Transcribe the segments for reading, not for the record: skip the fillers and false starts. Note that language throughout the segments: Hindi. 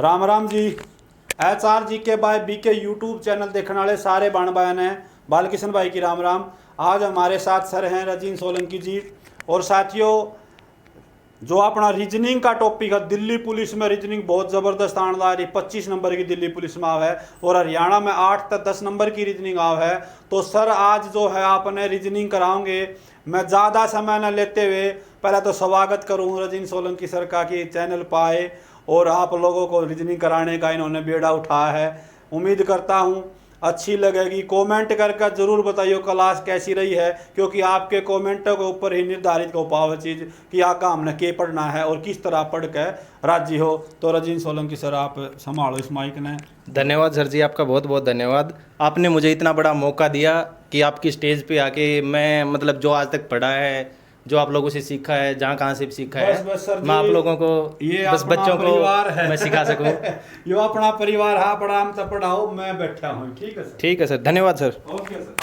राम राम जी। HR जी के बाय BK यूट्यूब चैनल देखने वाले सारे बाण बयान हैं बालकिशन भाई की राम राम। आज हमारे साथ सर हैं रजीन सोलंकी जी। और साथियों, जो अपना रीजनिंग का टॉपिक है, दिल्ली पुलिस में रीजनिंग बहुत ज़बरदस्त आने ला रही। 25 नंबर की दिल्ली पुलिस में आव है और हरियाणा में 8 तक 10 नंबर की रीजनिंग आव है। तो सर आज जो है आपने रीजनिंग कराओगे। मैं ज़्यादा समय न लेते हुए पहले तो स्वागत करूँ रजीन सोलंकी सर का कि चैनल पाए और आप लोगों को रीजनिंग कराने का इन्होंने बेड़ा उठाया है। उम्मीद करता हूँ अच्छी लगेगी। कमेंट करके ज़रूर बताइए क्लास कैसी रही है, क्योंकि आपके कमेंटों के ऊपर ही निर्धारित हो पावे चीज़ कि आगे हमने क्या पढ़ना है और किस तरह पढ़ के राजी हो। तो रजीन सोलंकी सर आप संभालो इस माइक ने। धन्यवाद सर जी, आपका बहुत बहुत धन्यवाद। आपने मुझे इतना बड़ा मौका दिया कि आपकी स्टेज पे आके मैं मतलब जो आज तक पढ़ा है, जो आप लोगों से सीखा है, जहाँ कहाँ से भी सीखा है, बस सर मैं आप लोगों को ये बस बच्चों को मैं सिखा सकूं। यो अपना परिवार है, पढ़ा हम तो पढ़ाओ, मैं बैठा हूँ। ठीक है सर। ठीक है सर, धन्यवाद सर। Okay sir.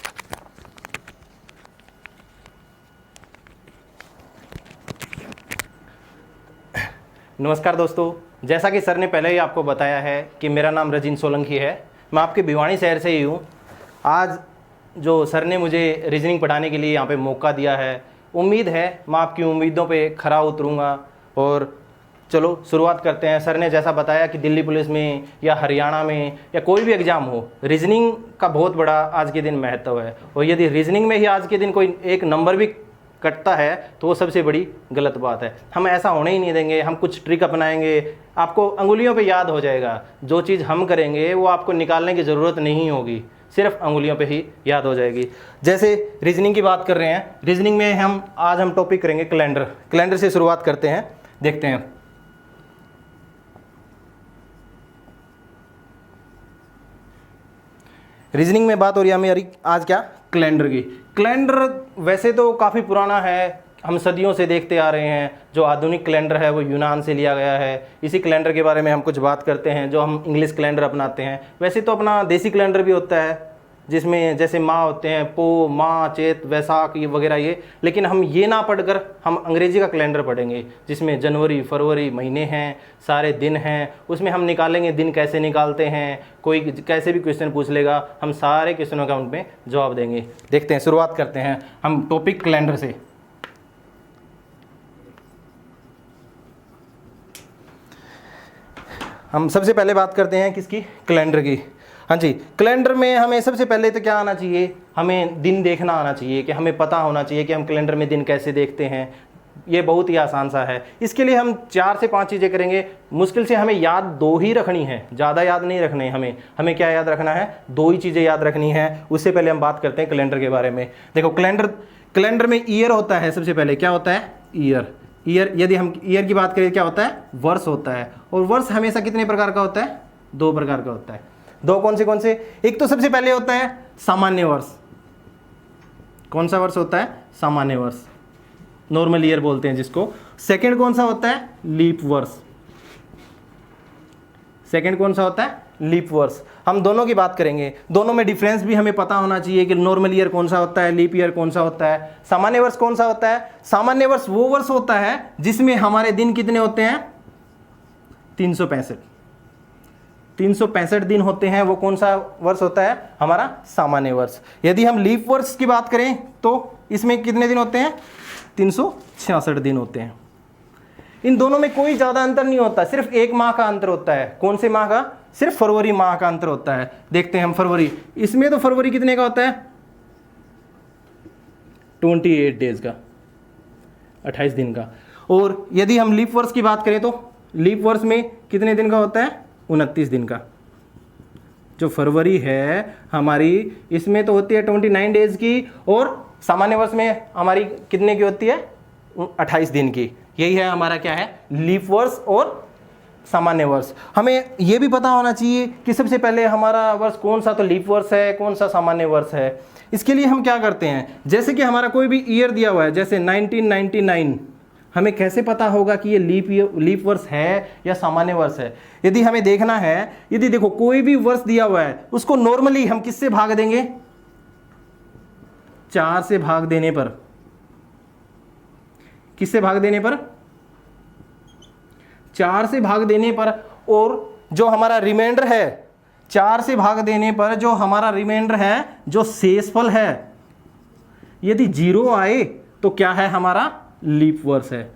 नमस्कार दोस्तों, जैसा कि सर ने पहले ही आपको बताया है कि मेरा नाम रजीन सोलंकी है। मैं आपके भिवानी शहर से ही हूँ। आज जो सर ने मुझे रीजनिंग पढ़ाने के लिए यहाँ पे मौका दिया है, उम्मीद है मैं आपकी उम्मीदों पे खरा उतरूँगा। और चलो शुरुआत करते हैं। सर ने जैसा बताया कि दिल्ली पुलिस में या हरियाणा में या कोई भी एग्ज़ाम हो, रीजनिंग का बहुत बड़ा आज के दिन महत्व है। और यदि रीजनिंग में ही आज के दिन कोई एक नंबर भी कटता है तो वो सबसे बड़ी गलत बात है। हम ऐसा होने ही नहीं देंगे। हम कुछ ट्रिक अपनाएंगे, आपको अंगुलियों पे याद हो जाएगा। जो चीज़ हम करेंगे वो आपको निकालने की ज़रूरत नहीं होगी, सिर्फ अंगुलियों पे ही याद हो जाएगी। जैसे रीजनिंग की बात कर रहे हैं, रीजनिंग में आज हम टॉपिक करेंगे कैलेंडर। कैलेंडर से शुरुआत करते हैं, देखते हैं। रीजनिंग में बात हो रही है हमारी आज क्या, कैलेंडर की। कैलेंडर वैसे तो काफ़ी पुराना है, हम सदियों से देखते आ रहे हैं। जो आधुनिक कैलेंडर है वो यूनान से लिया गया है। इसी कैलेंडर के बारे में हम कुछ बात करते हैं, जो हम इंग्लिश कैलेंडर अपनाते हैं। वैसे तो अपना देसी कैलेंडर भी होता है, जिसमें जैसे माह होते हैं, पो, माह, चैत, वैसाख, ये वगैरह ये। लेकिन हम ये ना पढ़कर हम अंग्रेजी का कैलेंडर पढ़ेंगे, जिसमें जनवरी फरवरी महीने हैं, सारे दिन हैं। उसमें हम निकालेंगे दिन कैसे निकालते हैं। कोई कैसे भी क्वेश्चन पूछ लेगा, हम सारे क्वेश्चनों का उन पर जवाब देंगे। देखते हैं, शुरुआत करते हैं हम टॉपिक कैलेंडर से। हम सबसे पहले बात करते हैं किसकी, कैलेंडर की। हाँ जी, कैलेंडर में हमें सबसे पहले तो क्या आना चाहिए, हमें दिन देखना आना चाहिए, कि हमें पता होना चाहिए कि हम कैलेंडर में दिन कैसे देखते हैं। ये बहुत ही आसान सा है। इसके लिए हम 4 से 5 चीज़ें करेंगे। मुश्किल से हमें याद 2 ही रखनी है, ज़्यादा याद नहीं रखने। हमें क्या याद रखना है, 2 ही चीज़ें याद रखनी है। उससे पहले हम बात करते हैं कैलेंडर के बारे में। देखो, कैलेंडर में ईयर होता है। सबसे पहले क्या होता है, ईयर। यदि हम ईयर की बात करें, क्या होता है, वर्ष होता है। और वर्ष हमेशा कितने प्रकार का होता है, 2 प्रकार का होता है। 2 कौन से? एक तो सबसे पहले होता है सामान्य वर्ष। कौन सा वर्ष होता है, सामान्य वर्ष, नॉर्मल ईयर बोलते हैं जिसको। सेकंड कौन सा होता है, लीप वर्ष। सेकंड कौन सा होता है, लीप वर्ष। हम दोनों की बात करेंगे। दोनों में डिफरेंस भी हमें पता होना चाहिए कि नॉर्मल ईयर कौन सा होता है, लीप ईयर कौन सा होता है, सामान्य वर्ष कौन सा होता है। सामान्य वर्ष वो वर्ष होता है जिसमें हमारे दिन कितने होते हैं, 365। 365 दिन होते हैं। वो कौन सा वर्ष होता है, हमारा सामान्य वर्ष। यदि हम लीप वर्ष की बात करें तो इसमें कितने दिन होते हैं, 366 दिन होते हैं। इन दोनों में कोई ज़्यादा अंतर नहीं होता, सिर्फ 1 माह का अंतर होता है। कौन से माह का, सिर्फ फरवरी माह का अंतर होता है। देखते हैं हम फरवरी। इसमें तो फरवरी कितने का होता है, 28 डेज का, 28 दिन का। और यदि हम लीप वर्ष की बात करें तो लीप वर्ष में कितने दिन का होता है, 29 दिन का। जो फरवरी है हमारी, इसमें तो होती है 29 डेज की। और सामान्य वर्ष में हमारी कितने की होती है, 28 दिन की। यही है हमारा क्या है, लीप वर्ष और सामान्य वर्ष। हमें यह भी पता होना चाहिए कि सबसे पहले हमारा वर्ष कौन सा तो लीप वर्ष है, कौन सा सामान्य वर्ष है। इसके लिए हम क्या करते हैं, जैसे कि हमारा कोई भी ईयर दिया हुआ है, जैसे 1999, हमें कैसे पता होगा कि ये लीप वर्ष है या सामान्य वर्ष है। यदि हमें देखना है, यदि देखो कोई भी वर्ष दिया हुआ है, उसको नॉर्मली हम किससे भाग देंगे, 4 से भाग देने पर। किससे भाग देने पर, 4 से भाग देने पर। और जो हमारा रिमाइंडर है, 4 से भाग देने पर जो हमारा रिमाइंडर है, जो शेषफल है, यदि 0 आए तो क्या है, हमारा लीप वर्ष है।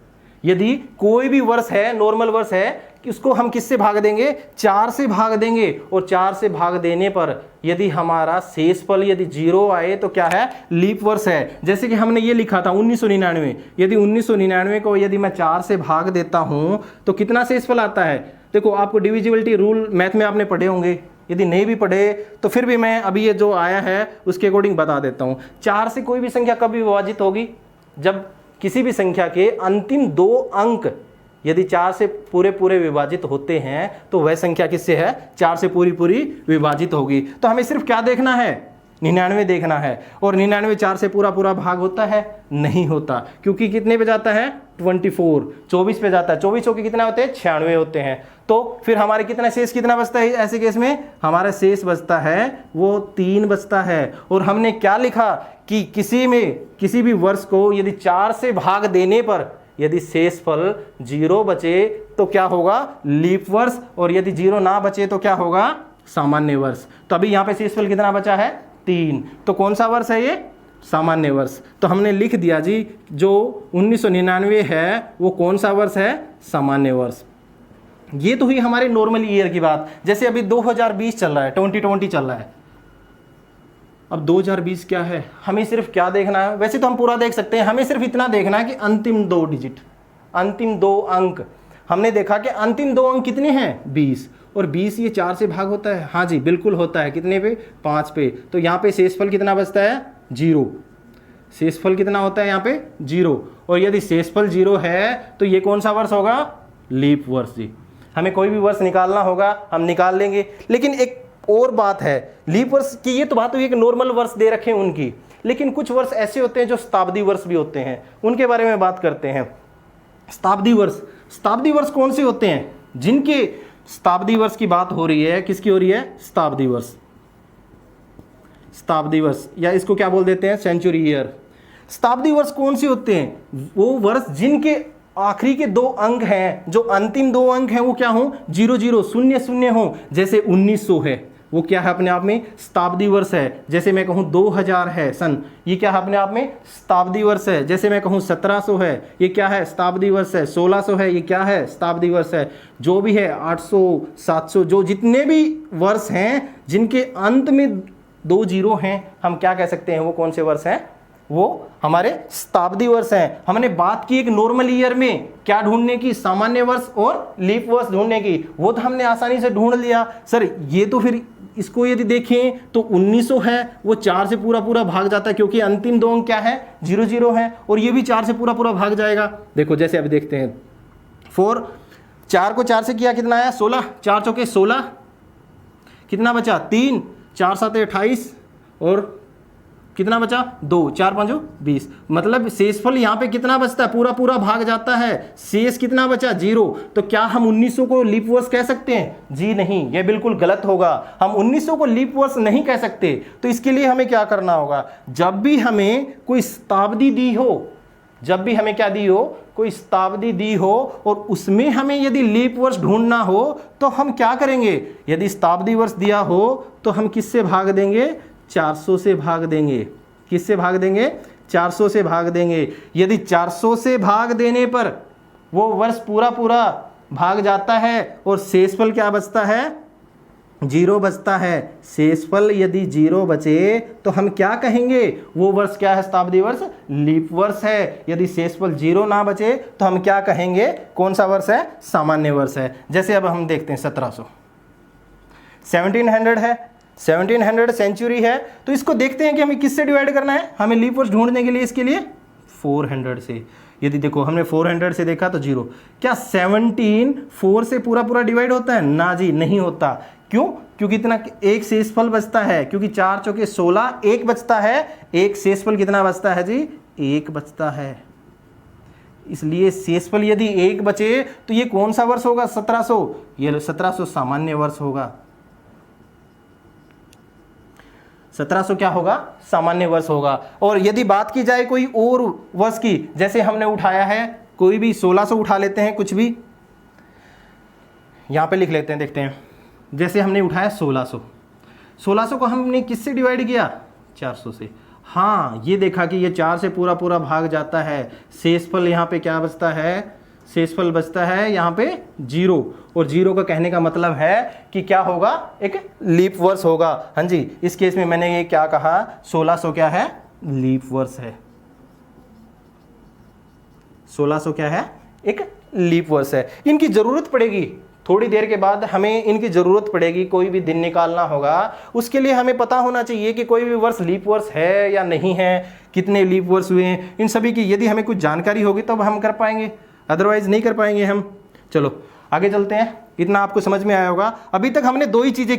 यदि कोई भी वर्ष है, नॉर्मल वर्ष है, कि उसको हम किससे भाग देंगे, 4 से भाग देंगे, और 4 से भाग देने पर यदि हमारा शेषफल यदि 0 आए तो क्या है, लीप वर्ष है। जैसे कि हमने ये लिखा था 1999, यदि 1999 को यदि मैं 4 से भाग देता हूं तो कितना शेषफल आता है। देखो, आपको डिविजिबिलिटी रूल मैथ में आपने पढ़े होंगे, यदि नहीं भी पढ़े तो फिर भी मैं अभी ये जो आया है उसके अकॉर्डिंग बता देता हूं। 4 से कोई भी संख्या कभी विभाजित होगी, जब किसी भी संख्या के अंतिम 2 अंक यदि 4 से पूरे विभाजित होते हैं तो वह संख्या किससे है, 4 से पूरी विभाजित होगी। तो हमें सिर्फ क्या देखना है, 99 देखना है। और 99 4 से पूरा भाग होता है, नहीं होता, क्योंकि कितने पे जाता है, 24 पे जाता है। 24 के कितना होते हैं, 96 होते हैं। तो फिर हमारे कितना शेष कितना बचता है, ऐसे केस में हमारा शेष बचता है वो 3 बचता है। और हमने क्या लिखा कि किसी भी वर्ष को यदि 4 से भाग देने पर यदि शेषफल 0 बचे तो क्या होगा, लीप वर्ष, और यदि 0 ना बचे तो क्या होगा, सामान्य वर्ष। तो अभी यहाँ पे शेषफल कितना बचा है, 3। तो कौन सा वर्ष है ये, सामान्य वर्ष। तो हमने लिख दिया जी, जो 1999 है वो कौन सा वर्ष है, सामान्य वर्ष। ये तो हुई हमारे नॉर्मल ईयर की बात। जैसे अभी 2020 चल रहा है, 2020 चल रहा है। अब 2020 क्या है, हमें सिर्फ क्या देखना है, वैसे तो हम पूरा देख सकते हैं, हमें सिर्फ इतना देखना है कि अंतिम 2 डिजिट, अंतिम 2 अंक। हमने देखा कि अंतिम 2 अंक कितने हैं, 20, और 20 ये 4 से भाग होता है, हाँ जी बिल्कुल होता है। कितने पे, 5 पे। तो यहाँ पे शेषफल कितना बचता है, 0। शेषफल कितना होता है यहाँ पे, 0। और यदि शेषफल 0 है तो ये कौन सा वर्ष होगा, लीप वर्ष जी। हमें कोई भी वर्ष निकालना होगा, हम निकाल लेंगे। लेकिन एक और बात है, लीप वर्ष की ये तो बात हुई कि नॉर्मल वर्ष दे रखे हैं उनकी, लेकिन कुछ वर्ष ऐसे होते हैं जो शताब्दी वर्ष भी होते हैं, उनके बारे में बात करते हैं। शताब्दी वर्ष कौन से होते हैं, जिनके शताब्दी वर्ष की बात हो रही है, किसकी हो रही है, शताब्दी वर्ष, या इसको क्या बोल देते हैं, सेंचुरी ईयर। शताब्दी वर्ष कौन से होते हैं, वो वर्ष जिनके आखिरी के 2 अंक हैं, जो अंतिम 2 अंक हैं वो क्या हो, 00 00 हो। जैसे 1900 है, वो क्या है अपने आप में शताब्दी वर्ष है। जैसे मैं कहूँ 2000 है सन, ये क्या है अपने आप में शताब्दी वर्ष है। जैसे मैं कहूँ 1700 है, ये क्या है, शताब्दी वर्ष है। 1600 है, ये क्या है, शताब्दी वर्ष है। जो भी है 800 700, जो जितने भी वर्ष हैं जिनके अंत में 2 जीरो हैं, हम क्या कह सकते हैं, वो कौन से वर्ष हैं, वो हमारे शताब्दी वर्ष हैं। हमने बात की एक नॉर्मल ईयर में क्या ढूंढने की, सामान्य वर्ष और लीप वर्ष ढूंढने की, वो तो हमने आसानी से ढूंढ लिया। सर ये तो फिर इसको यदि देखें तो 1900 है, वो 4 से पूरा भाग जाता है, क्योंकि अंतिम 2 अंक क्या है, 00 है, और ये भी 4 से पूरा भाग जाएगा। देखो जैसे अभी देखते हैं, 4 को 4 से किया कितना आया, 16, 4 चौके 16, कितना बचा, 3, 4 7 28, और कितना बचा, 2, 4 5 20। मतलब शेषफल यहाँ पे कितना बचता है, पूरा भाग जाता है, शेष कितना बचा, 0। तो क्या हम 1900 को लीप वर्ष कह सकते हैं, जी नहीं, ये बिल्कुल गलत होगा। हम 1900 को लीप वर्ष नहीं कह सकते। तो इसके लिए हमें क्या करना होगा, जब भी हमें कोई शताब्दी दी हो, जब भी हमें क्या दी हो, कोई शताब्दी दी हो, और उसमें हमें यदि लीप वर्ष ढूंढना हो तो हम क्या करेंगे, यदि शताब्दी वर्ष दिया हो तो हम किससे भाग देंगे, 400 से भाग देंगे। किससे भाग देंगे, 400 से भाग देंगे। यदि 400 से भाग देने पर वो वर्ष पूरा भाग जाता है और शेषफल क्या बचता है, 0 बचता है। शेषफल यदि 0 बचे तो हम क्या कहेंगे, वो वर्ष क्या है, शताब्दी वर्ष, लीप वर्ष है। यदि शेषफल 0 ना बचे तो हम क्या कहेंगे, कौन सा वर्ष है, सामान्य वर्ष है। जैसे अब हम देखते हैं 1700, 1700 है, 1700 सेंचुरी है। तो इसको देखते हैं कि हमें किससे डिवाइड करना है, हमें लीप वर्ष ढूंढने के लिए इसके लिए 400 से। यदि देखो हमने 400 से देखा तो 0, क्या 17 4 से पूरा डिवाइड होता है, ना जी नहीं होता। क्यों, क्योंकि इतना एक शेषफल बचता है, क्योंकि 4 चौके 16, 1 बचता है, एक शेषफल कितना बचता है जी, 1 बचता है। इसलिए शेषफल यदि 1 बचे तो ये कौन सा वर्ष होगा, 1700, ये 1700 सामान्य वर्ष होगा। 1700 क्या होगा, सामान्य वर्ष होगा। और यदि बात की जाए कोई और वर्ष की, जैसे हमने उठाया है कोई भी 1600 उठा लेते हैं, कुछ भी यहाँ पे लिख लेते हैं, देखते हैं। जैसे हमने उठाया 1600 को हमने किससे डिवाइड किया? 400 से। हाँ, ये देखा कि ये 4 से पूरा पूरा भाग जाता है, शेषफल यहाँ पे क्या बचता है? शेषफल बचता है यहाँ पे 0, और 0 का कहने का मतलब है कि क्या होगा? एक लीप वर्ष होगा। हाँ जी, इस केस में मैंने ये क्या कहा? 1600 क्या है? लीप वर्ष है। 1600 क्या है? एक लीप वर्ष है। इनकी जरूरत पड़ेगी थोड़ी देर के बाद, हमें इनकी ज़रूरत पड़ेगी, कोई भी दिन निकालना होगा, उसके लिए हमें पता होना चाहिए कि कोई भी वर्ष लीप वर्ष है या नहीं है, कितने लीप वर्ष हुए हैं, इन सभी की यदि हमें कुछ जानकारी होगी तब हम कर पाएंगे, अदरवाइज नहीं कर पाएंगे हम। चलो आगे चलते हैं। इतना आपको समझ में आया होगा। अभी तक हमने दो ही चीज़ें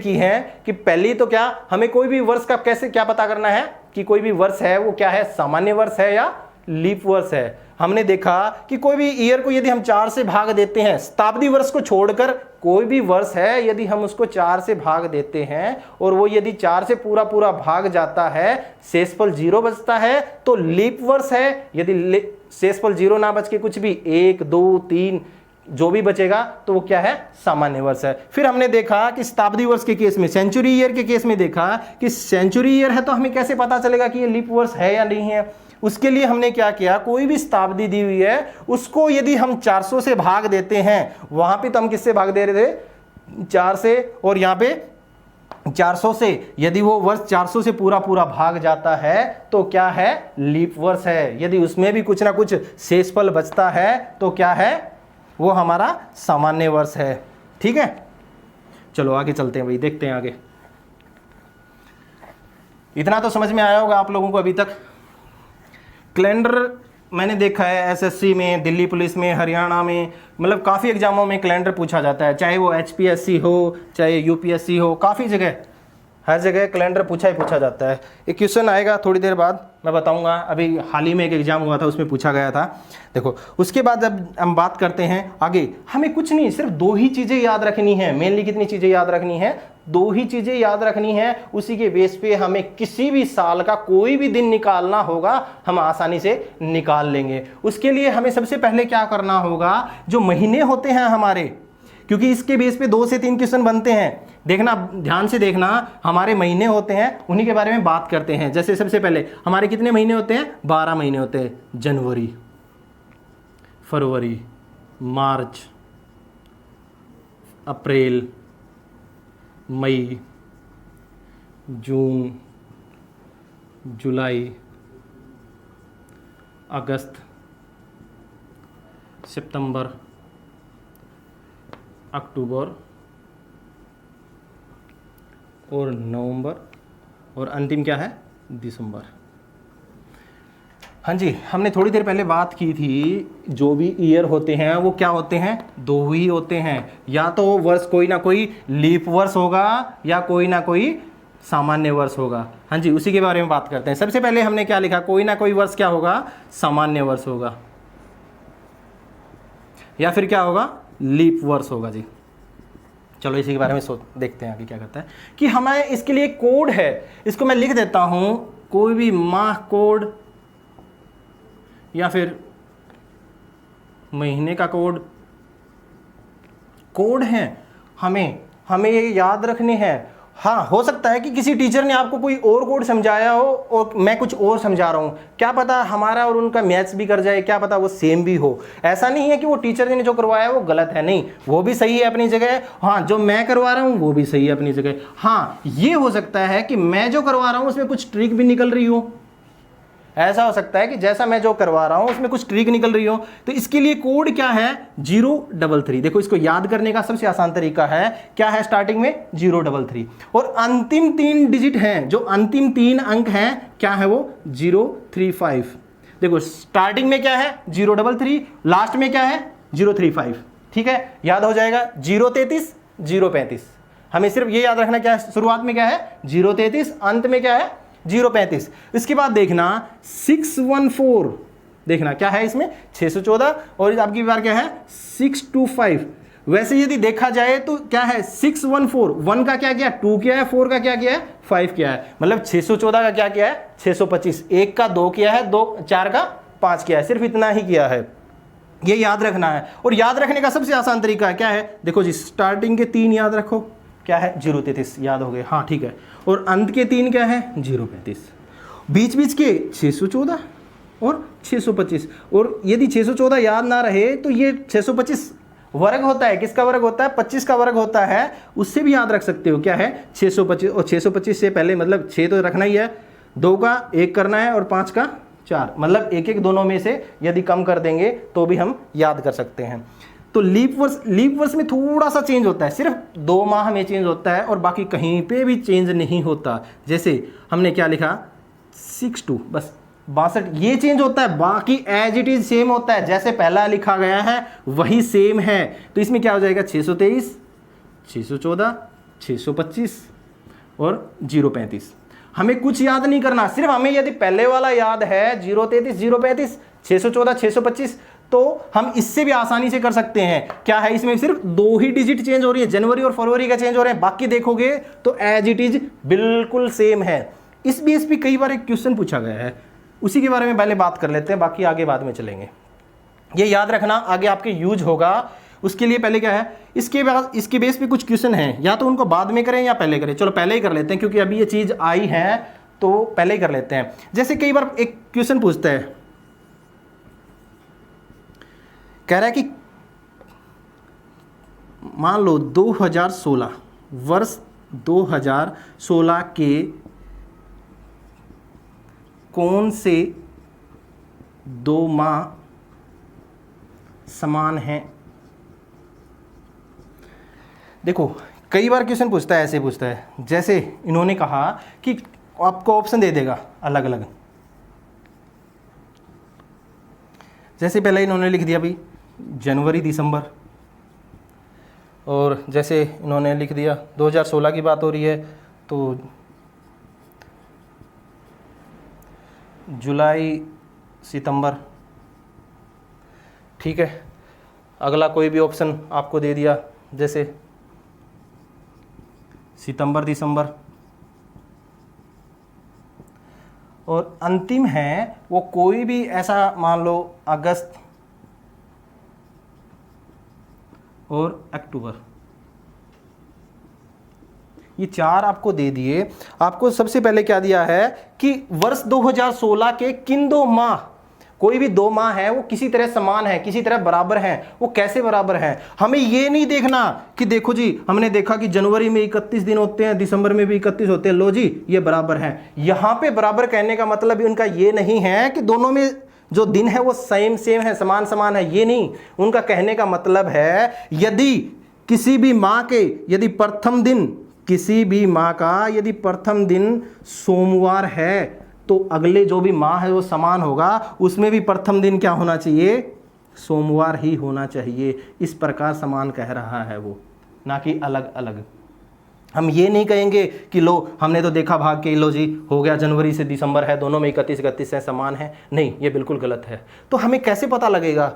की हैं कि पहली तो क्या, हमें कोई भी वर्ष का कैसे क्या पता करना है कि कोई भी वर्ष है वो क्या है, सामान्य वर्ष है या लीप वर्ष है। हमने देखा कि कोई भी ईयर को यदि हम 4 से भाग देते हैं, शताब्दी वर्ष को छोड़कर कोई भी वर्ष है यदि हम उसको 4 से भाग देते हैं और वो यदि 4 से पूरा पूरा भाग जाता है, शेषफल 0 बचता है तो लीप वर्ष है। यदि शेषफल 0 ना बच के कुछ भी 1, 2, 3 जो भी बचेगा तो वो क्या है? सामान्य वर्ष है। फिर हमने देखा कि शताब्दी वर्ष के केस में, सेंचुरी ईयर के केस में देखा कि सेंचुरी ईयर है तो हमें कैसे पता चलेगा कि ये लीप वर्ष है या नहीं है। उसके लिए हमने क्या किया, कोई भी शताब्दी दी हुई है उसको यदि हम 400 से भाग देते हैं, वहां पे तो हम किससे भाग दे रहे थे? 4 से, और यहाँ पे 400 से यदि वो वर्ष 400 से पूरा पूरा भाग जाता है तो क्या है? लीप वर्ष है। यदि उसमें भी कुछ ना कुछ शेषफल बचता है तो क्या है? वो हमारा सामान्य वर्ष है। ठीक है, चलो आगे चलते हैं भाई, देखते हैं आगे। इतना तो समझ में आया होगा आप लोगों को अभी तक। कैलेंडर मैंने देखा है एसएससी में, दिल्ली पुलिस में, हरियाणा में, मतलब काफ़ी एग्जामों में कैलेंडर पूछा जाता है, चाहे वो एचपीएससी हो चाहे यूपीएससी हो, काफ़ी जगह, हर जगह कैलेंडर पूछा जाता है। एक क्वेश्चन आएगा थोड़ी देर बाद, मैं बताऊंगा। अभी हाल ही में एक एग्जाम हुआ था, उसमें पूछा गया था। देखो, उसके बाद जब हम बात करते हैं आगे, हमें कुछ नहीं, सिर्फ 2 ही चीज़ें याद रखनी है। मेनली कितनी चीज़ें याद रखनी है? 2 ही चीज़ें याद रखनी है। उसी के बेस पे हमें किसी भी साल का कोई भी दिन निकालना होगा, हम आसानी से निकाल लेंगे। उसके लिए हमें सबसे पहले क्या करना होगा, जो महीने होते हैं हमारे, क्योंकि इसके बेस पे 2 से 3 क्वेश्चन बनते हैं, देखना, ध्यान से देखना, हमारे महीने होते हैं, उन्हीं के बारे में बात करते हैं। जैसे सबसे पहले हमारे कितने महीने होते हैं? 12 महीने होते हैं। जनवरी, फरवरी, मार्च, अप्रैल, मई, जून, जुलाई, अगस्त, सितंबर, अक्टूबर और नवंबर, और अंतिम क्या है? दिसंबर। हाँ जी, हमने थोड़ी देर पहले बात की थी, जो भी ईयर होते हैं वो क्या होते हैं? 2 ही होते हैं। या तो वर्ष कोई ना कोई लीप वर्ष होगा या कोई ना कोई सामान्य वर्ष होगा। हाँ जी, उसी के बारे में बात करते हैं। सबसे पहले हमने क्या लिखा? कोई ना कोई वर्ष क्या होगा? सामान्य वर्ष होगा, या फिर क्या होगा? लीप वर्ष होगा जी। चलो इसी के बारे में देखते हैं आगे क्या करता है। कि हमें इसके लिए कोड है, इसको मैं लिख देता हूं, कोई भी माह कोड या फिर महीने का कोड है, हमें ये याद रखने हैं। हाँ, हो सकता है कि किसी टीचर ने आपको कोई और कोड समझाया हो और मैं कुछ और समझा रहा हूँ, क्या पता हमारा और उनका मैच भी कर जाए, क्या पता वो सेम भी हो। ऐसा नहीं है कि वो टीचर ने जो करवाया है वो गलत है, नहीं, वो भी सही है अपनी जगह। हाँ, जो मैं करवा रहा हूँ वो भी सही है अपनी जगह। हाँ, ये हो सकता है कि मैं जो करवा रहा हूँ उसमें कुछ ट्रिक भी निकल रही हो। ऐसा हो सकता है कि जैसा मैं जो करवा रहा हूं उसमें कुछ ट्रिक निकल रही हो। तो इसके लिए कोड क्या है? 033। देखो, इसको याद करने का सबसे आसान तरीका है, क्या है? स्टार्टिंग में 033 और अंतिम 3 डिजिट हैं, जो अंतिम 3 अंक हैं, क्या है वो? 035। देखो, स्टार्टिंग में क्या है? 033, लास्ट में क्या है? 035। ठीक है, याद हो जाएगा। 033, 035। हमें सिर्फ ये याद रखना, क्या है शुरुआत में? क्या है? 033, अंत में क्या है? 035। इसके बाद देखना 614, देखना क्या है इसमें? 614, और आपकी बार क्या है? 625। वैसे यदि देखा जाए तो क्या है? 614, 1 का क्या किया? 2 किया है, 4 का क्या किया है? 5 किया है, मतलब 614 का क्या किया है? 625। 1 का 2 किया है, 4 का 5 किया है, सिर्फ इतना ही किया है। ये याद रखना है। और याद रखने का सबसे आसान तरीका क्या है, देखो जी, स्टार्टिंग के 3 याद रखो, क्या है 033 याद हो गए, हाँ ठीक है। और अंत के 3 क्या है 035, बीच बीच के 614 और 625। और यदि 614 याद ना रहे तो ये 625 वर्ग होता है, किसका वर्ग होता है 25 का वर्ग होता है, उससे भी याद रख सकते हो, क्या है 625। और 625 से पहले मतलब 6 तो रखना ही है, 2 का 1 करना है और 5 का 4, मतलब एक एक दोनों में से यदि कम कर देंगे तो भी हम याद कर सकते हैं। तो लीप वर्ष में थोड़ा सा चेंज होता है, सिर्फ 2 माह में चेंज होता है और बाकी कहीं पे भी चेंज नहीं होता। जैसे हमने क्या लिखा 62, बस 62, ये चेंज होता है, बाकी एज इट इज सेम होता है, जैसे पहला लिखा गया है वही सेम है। तो इसमें क्या हो जाएगा 623, 614, 625 और 035। हमें कुछ याद नहीं करना, सिर्फ हमें यदि पहले वाला याद है 033, 035, 614, 625, तो हम इससे भी आसानी से कर सकते हैं। क्या है, इसमें सिर्फ 2 ही डिजिट चेंज हो रही है, जनवरी और फरवरी का चेंज हो रहे हैं, बाकी देखोगे तो एज इट इज बिल्कुल सेम है। इस बेस पे कई बार एक क्वेश्चन पूछा गया है, उसी के बारे में पहले बात कर लेते हैं, बाकी आगे बाद में चलेंगे। ये याद रखना आगे आपके यूज होगा, उसके लिए पहले क्या है, इसके बाद इसके बेस पे कुछ क्वेश्चन हैं, या तो उनको बाद में करें या पहले करें। चलो पहले ही कर लेते हैं, क्योंकि अभी ये चीज़ आई है तो पहले ही कर लेते हैं। जैसे कई बार एक क्वेश्चन पूछता है, कह रहा है कि मान लो 2016 वर्ष 2016 के कौन से 2 माह समान हैं। देखो कई बार क्वेश्चन पूछता है, ऐसे पूछता है, जैसे इन्होंने कहा कि आपको ऑप्शन दे देगा अलग अलग। जैसे पहले इन्होंने लिख दिया भाई जनवरी दिसंबर, और जैसे इन्होंने लिख दिया 2016 की बात हो रही है तो जुलाई सितंबर, ठीक है। अगला कोई भी ऑप्शन आपको दे दिया, जैसे सितंबर दिसंबर, और अंतिम है वो कोई भी ऐसा मान लो अगस्त और अक्टूबर। ये 4 आपको दे दिए। आपको सबसे पहले क्या दिया है कि वर्ष 2016 के किन 2 माह, कोई भी 2 माह है वो किसी तरह समान है, किसी तरह बराबर हैं। वो कैसे बराबर हैं, हमें ये नहीं देखना कि देखो जी हमने देखा कि जनवरी में 31 दिन होते हैं, दिसंबर में भी 31 होते हैं, लो जी ये बराबर हैं। यहाँ पे बराबर कहने का मतलब उनका ये नहीं है कि दोनों में जो दिन है वो सेम है, समान समान है, ये नहीं। उनका कहने का मतलब है यदि किसी भी माह के यदि प्रथम दिन, किसी भी माह का यदि प्रथम दिन सोमवार है तो अगले जो भी माह है वो समान होगा, उसमें भी प्रथम दिन क्या होना चाहिए, सोमवार ही होना चाहिए। इस प्रकार समान कह रहा है वो, ना कि अलग अलग। हम ये नहीं कहेंगे कि लो हमने तो देखा भाग के, लो जी हो गया जनवरी से दिसंबर है, दोनों में 31 है, समान है। नहीं, ये बिल्कुल गलत है। तो हमें कैसे पता लगेगा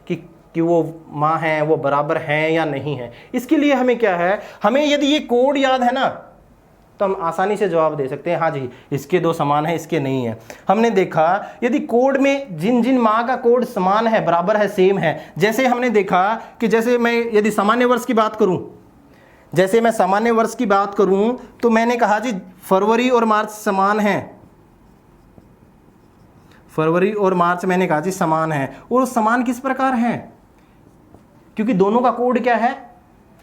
कि वो माह हैं वो बराबर हैं या नहीं है? इसके लिए हमें क्या है, हमें यदि ये कोड याद है ना तो हम आसानी से जवाब दे सकते हैं, हाँ जी इसके 2 समान है, इसके नहीं है। हमने देखा यदि कोड में जिन जिन माह का कोड समान है, बराबर है, सेम है, जैसे हमने देखा कि जैसे मैं यदि सामान्य वर्ष की बात करूं, जैसे मैं सामान्य वर्ष की बात करूं तो मैंने कहा जी फरवरी और मार्च समान हैं, फरवरी और मार्च मैंने कहा जी समान है। और समान किस प्रकार हैं, क्योंकि दोनों का कोड क्या है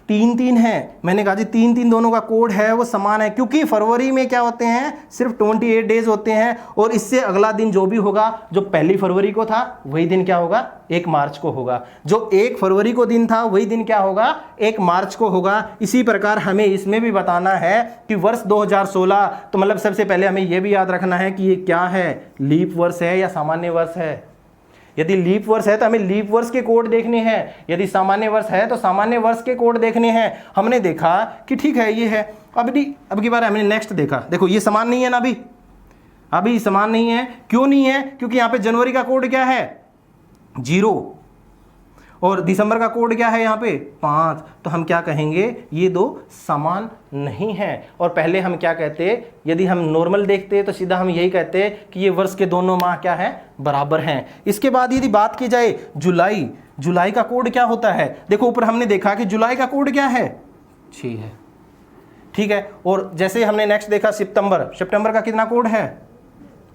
3-3 है। मैंने कहा जी 3-3 दोनों का कोड है वो समान है, क्योंकि फरवरी में क्या होते हैं सिर्फ 28 डेज होते हैं, और इससे अगला दिन जो भी होगा, जो 1 फरवरी को था वही दिन क्या होगा 1 मार्च को होगा, जो 1 फरवरी को दिन था वही दिन क्या होगा 1 मार्च को होगा। इसी प्रकार हमें इसमें भी बताना है कि वर्ष 2016, तो मतलब सबसे पहले हमें यह भी याद रखना है कि ये क्या है, लीप वर्ष है या सामान्य वर्ष है। यदि लीप वर्ष है तो हमें लीप वर्ष के कोड देखने हैं, यदि सामान्य वर्ष है तो सामान्य वर्ष के कोड देखने हैं। हमने देखा कि ठीक है ये है। अब की बार हमने नेक्स्ट देखा, देखो ये समान नहीं है ना, अभी समान नहीं है। क्यों नहीं है, क्योंकि यहाँ पे जनवरी का कोड क्या है 0 और दिसंबर का कोड क्या है यहाँ पे 5। तो हम क्या कहेंगे, ये 2 समान नहीं हैं। और पहले हम क्या कहते, यदि हम नॉर्मल देखते तो सीधा हम यही कहते कि ये वर्ष के दोनों माह क्या है बराबर हैं। इसके बाद यदि बात की जाए जुलाई, जुलाई का कोड क्या होता है? देखो ऊपर हमने देखा कि जुलाई का कोड क्या है, 6 है, ठीक है। और जैसे हमने नेक्स्ट देखा सितंबर, सितंबर का कितना कोड है,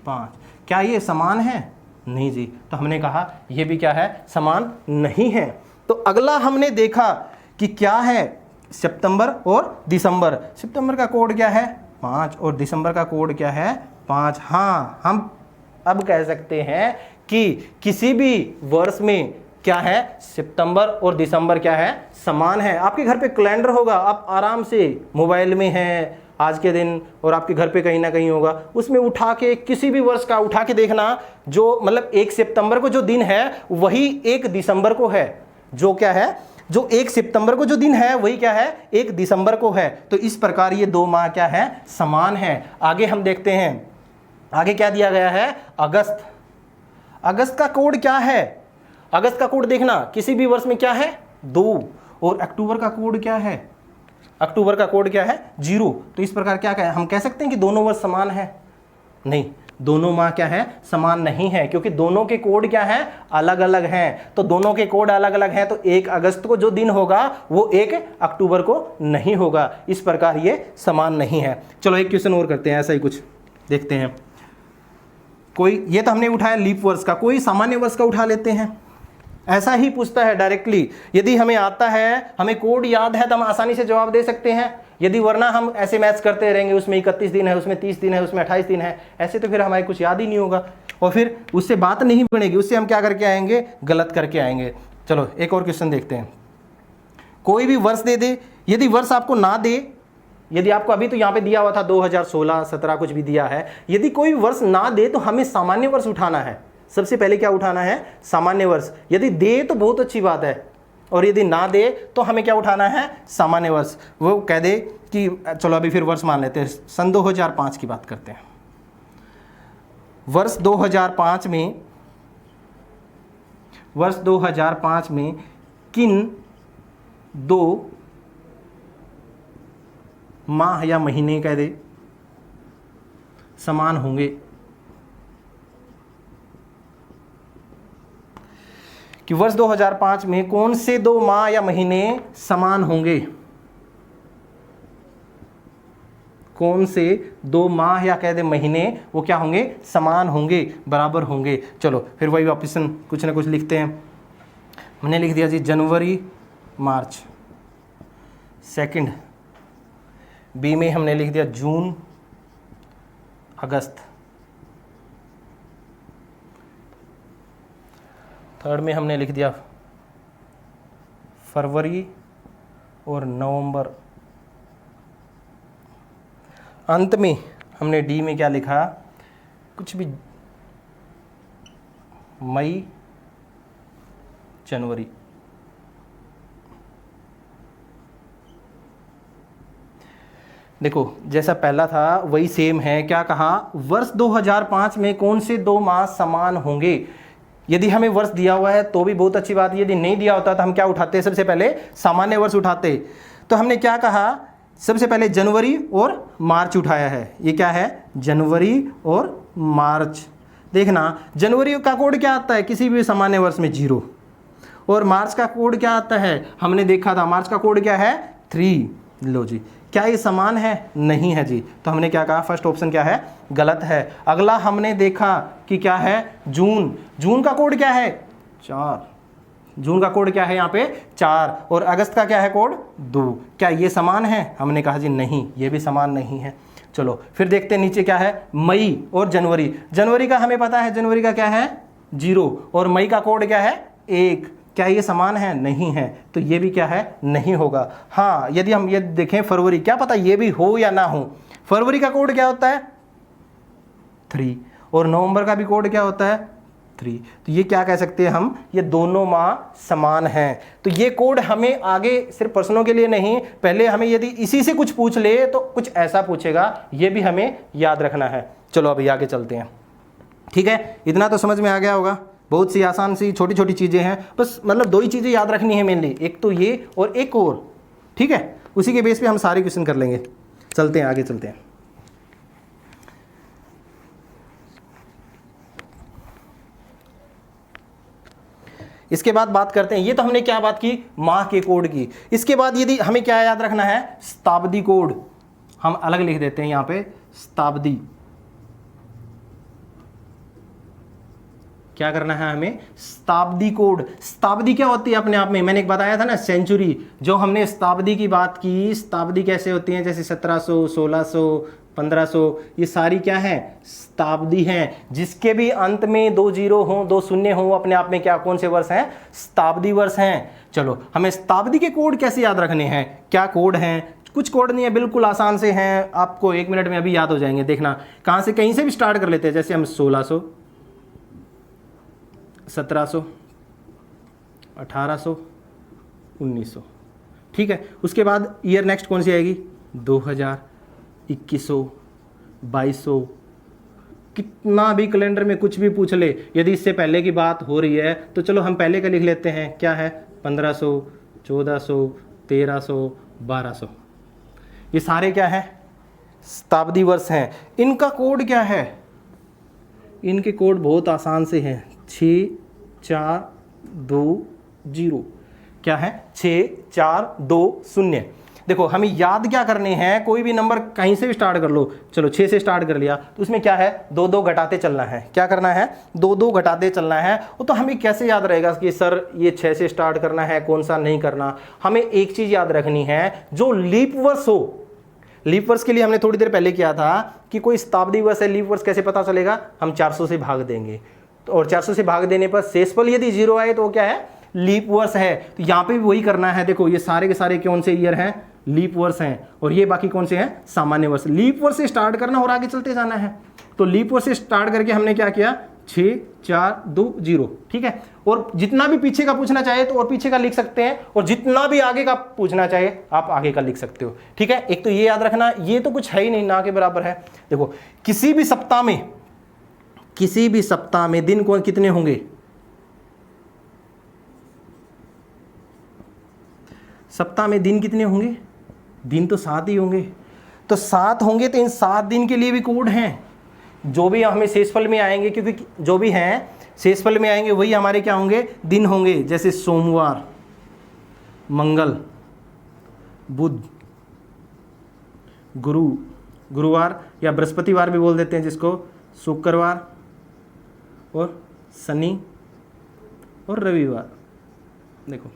5। क्या ये समान है? नहीं जी। तो हमने कहा ये भी क्या है, समान नहीं है। तो अगला हमने देखा कि क्या है, सितंबर और दिसंबर। सितंबर का कोड क्या है, 5, और दिसंबर का कोड क्या है, 5। हाँ, हम अब कह सकते हैं कि किसी भी वर्ष में क्या है, सितंबर और दिसंबर क्या है, समान है। आपके घर पे कैलेंडर होगा, आप आराम से मोबाइल में है आज के दिन, और आपके घर पे कहीं ना कहीं होगा, उसमें उठा के किसी भी वर्ष का उठा के देखना, जो मतलब 1 सितंबर को जो दिन है वही 1 दिसंबर को है। जो क्या है, जो 1 सितंबर को जो दिन है वही क्या है, 1 दिसंबर को है। तो इस प्रकार ये 2 माह क्या है, समान है। आगे हम देखते हैं, आगे क्या दिया गया है, अगस्त। अगस्त का कोड क्या है, अगस्त का कोड देखना, किसी भी वर्ष में क्या है, 2। और अक्टूबर का कोड क्या है, अक्टूबर का कोड क्या है, 0। तो इस प्रकार क्या कहें, हम कह सकते हैं कि दोनों वर्ष समान है? नहीं, दोनों माह क्या है, समान नहीं है, क्योंकि दोनों के कोड क्या है, अलग अलग हैं। तो दोनों के कोड अलग अलग हैं, तो 1 अगस्त को जो दिन होगा वो 1 अक्टूबर को नहीं होगा। इस प्रकार ये समान नहीं है। चलो एक क्वेश्चन और करते हैं, ऐसा ही कुछ देखते हैं। कोई, ये तो हमने उठाया लीप वर्ष का, कोई सामान्य वर्ष का उठा लेते हैं। ऐसा ही पूछता है डायरेक्टली। यदि हमें आता है, हमें कोड याद है, तो हम आसानी से जवाब दे सकते हैं। यदि वरना हम ऐसे मैथ्स करते रहेंगे, उसमें 31 दिन है, उसमें 30 दिन है, उसमें 28 दिन है, ऐसे तो फिर हमारे कुछ याद ही नहीं होगा, और फिर उससे बात नहीं बनेगी, उससे हम क्या करके आएंगे, गलत करके आएंगे। चलो एक और क्वेश्चन देखते हैं। कोई भी वर्ष दे दे, यदि वर्ष आपको ना दे, यदि आपको अभी तो यहाँ पे दिया हुआ था 2016, 17 कुछ भी दिया है, यदि कोई वर्ष ना दे तो हमें सामान्य वर्ष उठाना है। सबसे पहले क्या उठाना है, सामान्य वर्ष। यदि दे तो बहुत अच्छी बात है, और यदि ना दे तो हमें क्या उठाना है, सामान्य वर्ष। वो कह दे कि चलो अभी फिर वर्ष मान लेते हैं, सन 2005 की बात करते हैं। वर्ष 2005 में, वर्ष 2005 में किन 2 माह या महीने कह दे समान होंगे? कि वर्ष 2005 में कौन से 2 माह या महीने समान होंगे? कौन से 2 माह या कह दे महीने वो क्या होंगे, समान होंगे, बराबर होंगे। चलो फिर वही ऑप्शन कुछ ना कुछ लिखते हैं। हमने लिख दिया जी जनवरी मार्च, सेकंड। बी में हमने लिख दिया जून अगस्त, थर्ड में हमने लिख दिया फरवरी और नवंबर, अंत में हमने डी में क्या लिखा, कुछ भी, मई जनवरी। देखो जैसा पहला था वही सेम है। क्या कहा, वर्ष 2005 में कौन से 2 माह समान होंगे। यदि हमें वर्ष दिया हुआ है तो भी बहुत अच्छी बात है, यदि नहीं दिया होता तो हम क्या उठाते, सबसे पहले सामान्य वर्ष उठाते। तो हमने क्या कहा, सबसे पहले जनवरी और मार्च उठाया है। ये क्या है, जनवरी और मार्च। देखना जनवरी का कोड क्या आता है, किसी भी सामान्य वर्ष में 0, और मार्च का कोड क्या आता है, हमने देखा था मार्च का कोड क्या है, 3। लो जी, क्या ये समान है, नहीं है जी। तो हमने क्या कहा, फर्स्ट ऑप्शन क्या है, गलत है। अगला हमने देखा कि क्या है, जून। जून का कोड क्या है, 4। जून का कोड क्या है यहाँ पे, 4। और अगस्त का क्या है कोड, 2। क्या ये समान है, हमने कहा जी नहीं, ये भी समान नहीं है। चलो फिर देखते हैं नीचे क्या है, मई और जनवरी। जनवरी का हमें पता है, जनवरी का क्या है, 0, और मई का कोड क्या है, 1। क्या ये समान है, नहीं है, तो ये भी क्या है, नहीं होगा। हाँ, यदि हम ये देखें फरवरी, क्या पता ये भी हो या ना हो। फरवरी का कोड क्या होता है, 3, और नवंबर का भी कोड क्या होता है, 3। तो ये क्या कह सकते हैं हम, ये दोनों माह समान हैं। तो ये कोड हमें आगे सिर्फ प्रश्नों के लिए नहीं, पहले हमें यदि इसी से कुछ पूछ ले तो कुछ ऐसा पूछेगा, ये भी हमें याद रखना है। चलो अभी आगे चलते हैं। ठीक है, इतना तो समझ में आ गया होगा। बहुत सी आसान सी छोटी छोटी चीज़ें हैं, बस मतलब 2 ही चीज़ें याद रखनी है मेनली, एक तो ये और एक और। ठीक है, उसी के बेस पे हम सारे क्वेश्चन कर लेंगे। चलते हैं आगे, चलते हैं। इसके बाद बात करते हैं, ये तो हमने क्या बात की, माह के कोड की। इसके बाद यदि हमें क्या याद रखना है, शताब्दी कोड, हम अलग लिख देते हैं यहां पे, शताब्दी। क्या करना है हमें, शताब्दी कोड। शताब्दी क्या होती है अपने आप में, मैंने एक बताया था ना, सेंचुरी। जो हमने शताब्दी की बात की, शताब्दी कैसे होती है, जैसे 1700, 1600, 1500, ये सारी क्या है, शताब्दी हैं। जिसके भी अंत में 2 जीरो हो, 2 शून्य हो, अपने आप में क्या, कौन से वर्ष हैं, शताब्दी वर्ष हैं। चलो, हमें शताब्दी के कोड कैसे याद रखने हैं, क्या कोड हैं, कुछ कोड नहीं है, बिल्कुल आसान से हैं, आपको 1 मिनट में अभी याद हो जाएंगे। देखना कहाँ से, कहीं से भी स्टार्ट कर लेते हैं, जैसे हम 1600, 1700, 1800, 1900, ठीक है। उसके बाद ईयर नेक्स्ट कौन सी आएगी, 2000, 2100, 2200, कितना भी कैलेंडर में कुछ भी पूछ ले, यदि इससे पहले की बात हो रही है तो चलो हम पहले का लिख लेते हैं, क्या है, 1500, 1400, 1300, 1200। ये सारे क्या है, शताब्दी वर्ष हैं। इनका कोड क्या है, इनके कोड बहुत आसान से हैं, 6420। क्या है, 6420। देखो हमें याद क्या करने हैं, कोई भी नंबर कहीं से भी स्टार्ट कर लो, चलो 6 से स्टार्ट कर लिया तो उसमें क्या है, 2 घटाते चलना है। क्या करना है, 2 घटाते चलना है। वो तो हमें कैसे याद रहेगा कि सर ये 6 से स्टार्ट करना है, कौन सा नहीं करना। हमें एक चीज याद रखनी है, जो लीप वर्ष हो। लीप वर्ष के लिए हमने थोड़ी देर पहले किया था कि कोई शताब्दी वर्ष है, लीप वर्ष कैसे पता चलेगा, हम 400 से भाग देंगे, और 400 से भाग देने पर शेषफल यदि 0 आए तो क्या है, लीप वर्ष है। तो यहाँ पे भी वही करना है। देखो ये सारे के सारे कौन से ईयर हैं, लीप वर्ष हैं, और ये बाकी कौन से हैं, सामान्य वर्ष। लीप वर्ष से स्टार्ट करना और आगे चलते जाना है। तो लीप वर्ष से स्टार्ट करके हमने क्या किया, 6420, ठीक है। और जितना भी पीछे का पूछना चाहे तो और पीछे का लिख सकते हैं, और जितना भी आगे का पूछना चाहे आप आगे का लिख सकते हो, ठीक है। एक तो ये याद रखना, ये तो कुछ है ही नहीं, ना के बराबर है। देखो किसी भी सप्ताह में दिन कौन कितने होंगे, सप्ताह में दिन कितने होंगे, दिन तो 7 ही होंगे। तो 7 होंगे तो इन 7 दिन के लिए भी कोड हैं, जो भी हमें शेषफल में आएंगे, क्योंकि जो भी हैं शेषफल में आएंगे वही हमारे क्या होंगे, दिन होंगे। जैसे सोमवार, मंगल, बुध, गुरुवार या बृहस्पतिवार भी बोल देते हैं जिसको, शुक्रवार और शनि और रविवार। देखो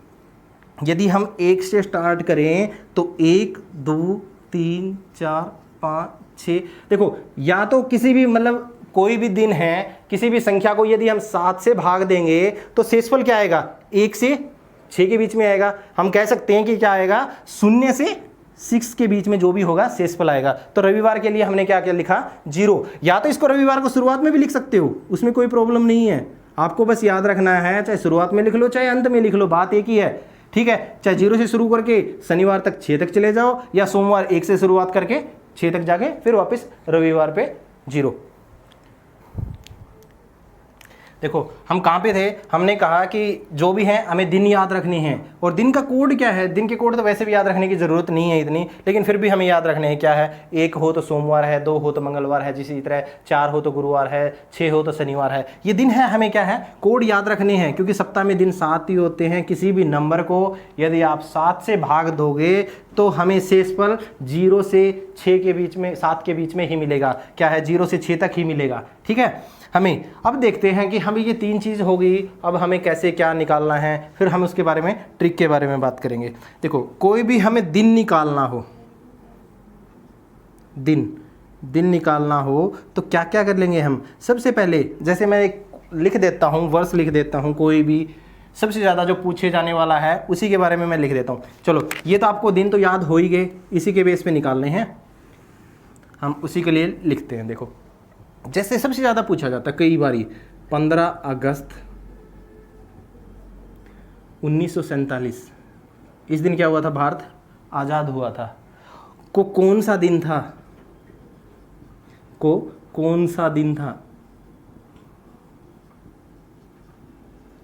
यदि हम 1 से स्टार्ट करें तो 1 2 3 4 5 6, देखो या तो किसी भी मतलब कोई भी दिन है, किसी भी संख्या को यदि हम 7 से भाग देंगे तो शेषफल क्या आएगा, 1 से 6 के बीच में आएगा। हम कह सकते हैं कि क्या आएगा, 0 से 6 के बीच में जो भी होगा शेषफल आएगा। तो रविवार के लिए हमने क्या क्या लिखा, 0। या तो इसको रविवार को शुरुआत में भी लिख सकते हो, उसमें कोई प्रॉब्लम नहीं है। आपको बस याद रखना है, चाहे शुरुआत में लिख लो चाहे अंत में लिख लो, बात एक ही है, ठीक है। चाहे 0 से शुरू करके शनिवार तक 6 तक चले जाओ, या सोमवार 1 से शुरुआत करके 6 तक जाके फिर वापस रविवार पे 0। देखो हम कहाँ पे थे, हमने कहा कि जो भी है हमें दिन याद रखने हैं। और दिन का कोड क्या है, दिन के कोड तो वैसे भी याद रखने की ज़रूरत नहीं है इतनी, लेकिन फिर भी हमें याद रखने हैं। क्या है, 1 हो तो सोमवार है, 2 हो तो मंगलवार है, जिसी तरह 4 हो तो गुरुवार है, 6 हो तो शनिवार है। ये दिन है, हमें क्या है, कोड याद रखने हैं, क्योंकि सप्ताह में दिन 7 ही होते हैं। किसी भी नंबर को यदि आप 7 से भाग दोगे तो हमें शेषफल 0 से 6 के बीच में, 7 के बीच में ही मिलेगा। क्या है, 0 से 6 तक ही मिलेगा, ठीक है। हमें अब देखते हैं कि हमें ये 3 चीज़ हो गई, अब हमें कैसे क्या निकालना है, फिर हम उसके बारे में, ट्रिक के बारे में बात करेंगे। देखो कोई भी हमें दिन निकालना हो, दिन निकालना हो तो क्या क्या कर लेंगे हम। सबसे पहले जैसे मैं एक लिख देता हूँ, वर्ष लिख देता हूँ, कोई भी सबसे ज़्यादा जो पूछे जाने वाला है उसी के बारे में मैं लिख देता हूँ। चलो ये तो आपको दिन तो याद हो ही गए, इसी के बेस पे निकालने हैं, हम उसी के लिए लिखते हैं। देखो जैसे सबसे ज़्यादा पूछा जाता है कई बारी, 15 अगस्त 1947, इस दिन क्या हुआ था, भारत आज़ाद हुआ था। कौन सा दिन था, कौन सा दिन था।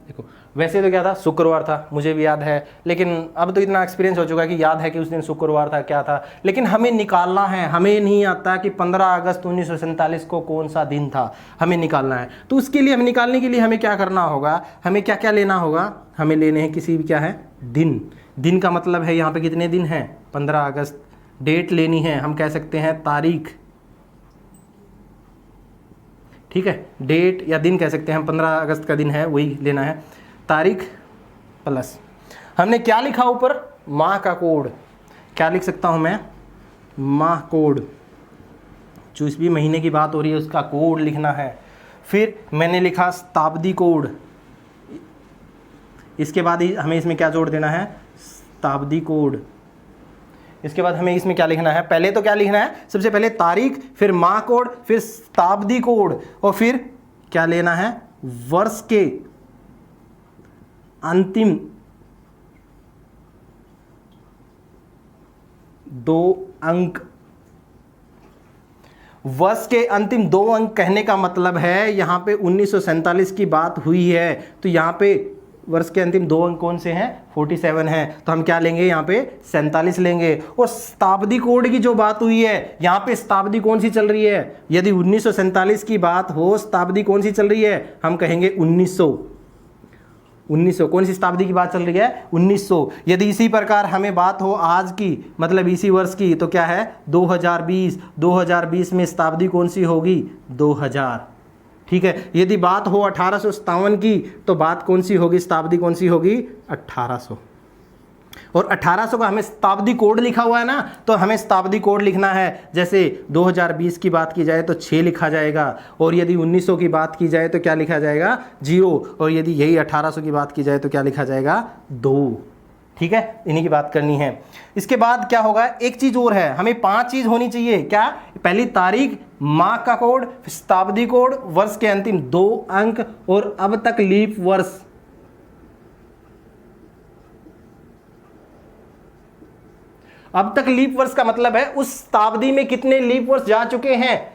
देखो वैसे तो क्या था, शुक्रवार था, मुझे भी याद है, लेकिन अब तो इतना एक्सपीरियंस हो चुका है कि याद है कि उस दिन शुक्रवार था, क्या था, लेकिन हमें निकालना है। हमें नहीं आता कि 15 अगस्त 1947 को कौन सा दिन था, हमें निकालना है। तो उसके लिए, हमें निकालने के लिए हमें क्या करना होगा, हमें क्या क्या लेना होगा, हमें लेने हैं किसी भी क्या है, दिन। दिन का मतलब है यहाँ पे कितने दिन हैं, 15 अगस्त। डेट लेनी है, हम कह सकते हैं तारीख, ठीक है, डेट या दिन कह सकते हैं हम, 15 अगस्त का दिन है वही लेना है, तारीख प्लस हमने क्या लिखा ऊपर, माह का कोड। क्या लिख सकता हूं मैं, माह कोड, जो इस भी महीने की बात हो रही है उसका कोड लिखना है। फिर मैंने लिखा शताब्दी कोड, इसके बाद हमें इसमें क्या जोड़ देना है, शताब्दी कोड। इसके बाद हमें इसमें क्या लिखना है, पहले तो क्या लिखना है, सबसे पहले तारीख, फिर माह कोड, फिर शताब्दी कोड, और फिर क्या लेना है, वर्ष के अंतिम 2 अंक। वर्ष के अंतिम 2 अंक कहने का मतलब है यहां पे 1947 की बात हुई है, तो यहां पे वर्ष के अंतिम 2 अंक कौन से हैं, 47 हैं, तो हम क्या लेंगे यहाँ पे 47 लेंगे। और शताब्दी कोड की जो बात हुई है, यहाँ पे शताब्दी कौन सी चल रही है, यदि 1947 की बात हो, शताब्दी कौन सी चल रही है, हम कहेंगे 1900। कौन सी शताब्दी की बात चल रही है, 1900। यदि इसी प्रकार हमें बात हो आज की, मतलब इसी वर्ष की, तो क्या है 2020। 2020 में शताब्दी कौन सी होगी, 2000, ठीक है। यदि बात हो 1857 की, तो बात कौन सी होगी, शताब्दी कौन सी होगी, 1800। और 1800 का हमें शताब्दी कोड लिखा हुआ है ना, तो हमें शताब्दी कोड लिखना है। जैसे 2020 की बात की जाए तो 6 लिखा जाएगा, और यदि 1900 की बात की जाए तो क्या लिखा जाएगा, 0, और यदि यही 1800 की बात की जाए तो क्या लिखा जाएगा, 2, ठीक है। इन्हीं की बात करनी है। इसके बाद क्या होगा, एक चीज और है, हमें 5 चीज होनी चाहिए। क्या, पहली तारीख, माह का कोड, शताब्दी कोड, वर्ष के अंतिम 2 अंक, और अब तक लीप वर्ष। अब तक लीप वर्ष का मतलब है उस शताब्दी में कितने लीप वर्ष जा चुके हैं,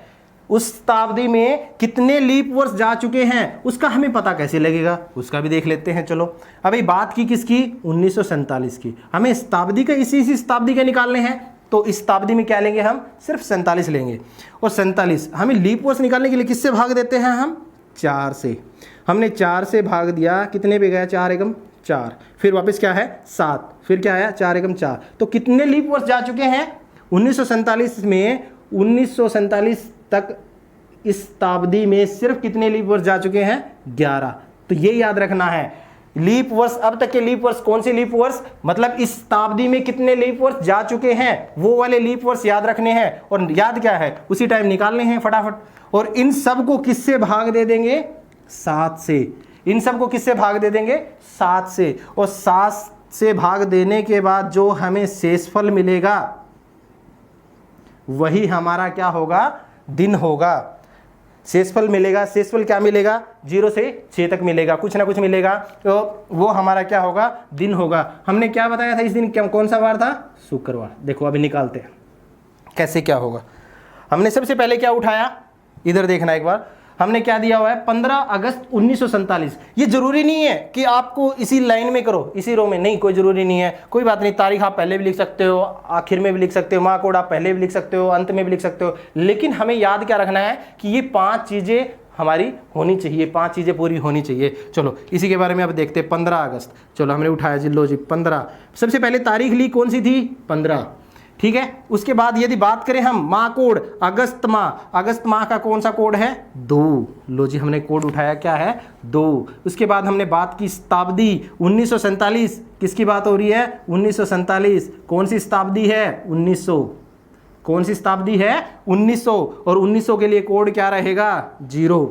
उस शताब्दी में कितने लीप वर्ष जा चुके हैं, उसका हमें पता कैसे लगेगा, उसका भी देख लेते हैं। चलो, अभी बात की किसकी, 1947 की। हमें शताब्दी का इसी शताब्दी के निकालने हैं, तो इस शताब्दी में क्या लेंगे, हम सिर्फ 47 लेंगे। और 47 हमें लीप वर्ष निकालने के लिए किससे भाग देते हैं, हम 4 से। हमने 4 से भाग दिया, कितने पे गया, 4 एकम 4, फिर वापस क्या है 7, फिर क्या आया 4 एकम 4। तो कितने लीप वर्ष जा चुके हैं 1947 में, 1947 तक इस शताब्दी में सिर्फ कितने लीप वर्ष जा चुके हैं, 11। तो ये याद रखना है, लीप वर्ष, अब तक के लीप वर्ष, कौन से लीप वर्ष, मतलब इस शताब्दी में कितने लीप वर्ष जा चुके हैं, वो वाले लीप वर्ष याद रखने हैं। और याद क्या है, उसी टाइम निकालने हैं फटाफट। और इन सब को किससे भाग दे देंगे, 7 से। इन सब को किससे भाग दे देंगे, 7 से। और 7 से भाग देने के बाद जो हमें शेषफल मिलेगा वही हमारा क्या होगा, दिन होगा। शेषफल मिलेगा, शेषफल क्या मिलेगा, 0 से 6 तक मिलेगा, कुछ ना कुछ मिलेगा, तो वो हमारा क्या होगा, दिन होगा। हमने क्या बताया था इस दिन, क्या कौन सा वार था, शुक्रवार। देखो अभी निकालते हैं कैसे क्या होगा। हमने सबसे पहले क्या उठाया, इधर देखना एक बार, हमने क्या दिया हुआ है, 15 अगस्त 1947। ये जरूरी नहीं है कि आपको इसी लाइन में करो, इसी रो में, नहीं, कोई जरूरी नहीं है, कोई बात नहीं। तारीख आप पहले भी लिख सकते हो, आखिर में भी लिख सकते हो, माह कोड आप पहले भी लिख सकते हो, अंत में भी लिख सकते हो, लेकिन हमें याद क्या रखना है कि ये 5 चीजें हमारी होनी चाहिए, 5 चीजें पूरी होनी चाहिए। चलो इसी के बारे में अब देखते हैं। 15 अगस्त, चलो हमने उठाया जी, लो जी 15। सबसे पहले तारीख ली कौन सी थी, 15, ठीक है। उसके बाद यदि बात करें हम माह कोड, अगस्त माह, अगस्त माह का कौन सा कोड है, 2। लो जी हमने कोड उठाया, क्या है, 2। उसके बाद हमने बात की शताब्दी, 1947, किसकी बात हो रही है, 1947। कौन सी शताब्दी है, 1900। कौन सी शताब्दी है, 1900। और 1900 के लिए कोड क्या रहेगा, 0।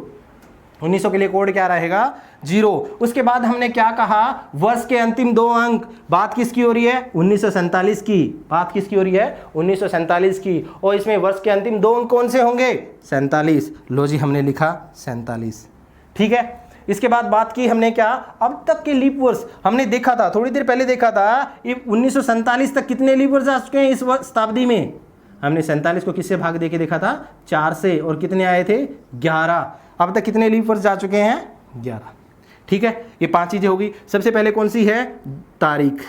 1900 के लिए कोड क्या रहेगा, 0। उसके बाद हमने क्या कहा, वर्ष के अंतिम 2 अंक। बात किसकी हो रही है, 1947 की। बात किसकी हो रही है, 1947 की। और इसमें वर्ष के अंतिम 2 अंक कौन से होंगे, 47। लो जी हमने लिखा 47, ठीक है। इसके बाद बात की हमने क्या, अब तक के लीप वर्ष हमने देखा था, थोड़ी देर पहले देखा था, 1947 तक कितने लीप वर्ष आ चुके हैं इस शताब्दी में। हमने 47 को किससे भाग दे के देखा था, 4 से, और कितने आए थे, 11। अब तक कितने लीप वर्ष जा चुके हैं, 11, ठीक है, ये 5 चीज़ें होगी। सबसे पहले कौन सी है? तारीख,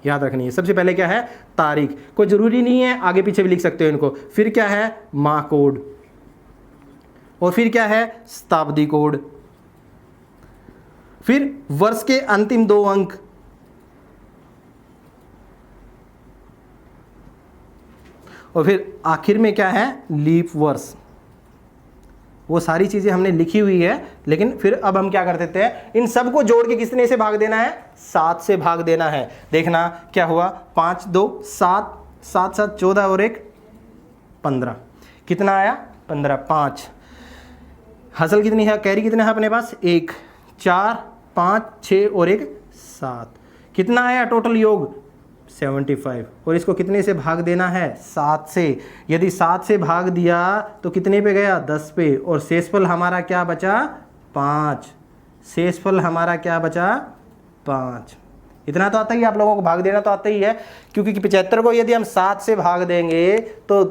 याद रखनी है। सबसे पहले क्या है? तारीख। कोई ज़रूरी नहीं है, आगे पीछे भी लिख सकते हो इनको। फिर क्या है? माह कोड, और फिर क्या है? शताब्दी कोड, फिर वर्ष के अंतिम 2 अंक, और फिर आखिर में क्या है? लीप वर्ष। वो सारी चीज़ें हमने लिखी हुई है, लेकिन फिर अब हम क्या कर देते हैं, इन सब को जोड़ के कितने से भाग देना है? 7 से भाग देना है। देखना क्या हुआ, 5 2 7, 7 7 14 और 1 15, कितना आया? 15। 5 हासिल कितनी है? कैरी कितना है अपने पास? 1 4 5 6 और 1 7, कितना आया टोटल योग? 75। और इसको कितने से भाग देना है? 7 से। यदि 7 से भाग दिया तो कितने पे गया? 10 पे। और शेषफल हमारा क्या बचा? 5। शेषफल हमारा क्या बचा? 5। इतना तो आता ही है, आप लोगों को भाग देना तो आता ही है, क्योंकि 75 को यदि हम 7 से भाग देंगे तो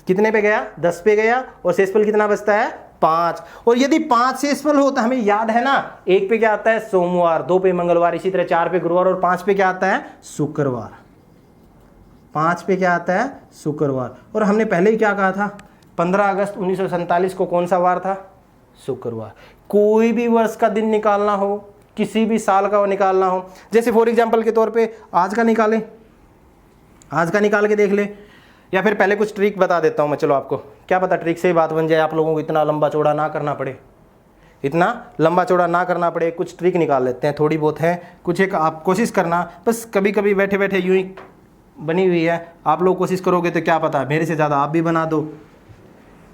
कितने पे गया? 10 पे गया। और शेषफल कितना बचता है? 5। और यदि 5 शेषफल हो तो हमें याद है ना, 1 पे क्या आता है? सोमवार, 2 पे मंगलवार, इसी तरह 4 पे गुरुवार, और 5 पे क्या आता है? शुक्रवार। 5 पे क्या आता है? शुक्रवार। और हमने पहले ही क्या कहा था? 15 अगस्त 1947 को कौन सा वार था? शुक्रवार। कोई भी वर्ष का दिन निकालना हो, किसी भी साल का निकालना हो, जैसे फॉर एग्जांपल के तौर पे आज का निकालें, आज का निकाल के देख ले, या फिर पहले कुछ ट्रिक बता देता हूं मैं। चलो, आपको क्या पता ट्रिक से ही बात बन जाए, आप लोगों को इतना लंबा चौड़ा ना करना पड़े, इतना लंबा चौड़ा ना करना पड़े। कुछ ट्रिक निकाल लेते हैं, थोड़ी बहुत है कुछ, एक आप कोशिश करना, बस कभी कभी बैठे बैठे यूं ही बनी हुई है, आप लोग कोशिश करोगे तो क्या पता मेरे से ज़्यादा आप भी बना दो।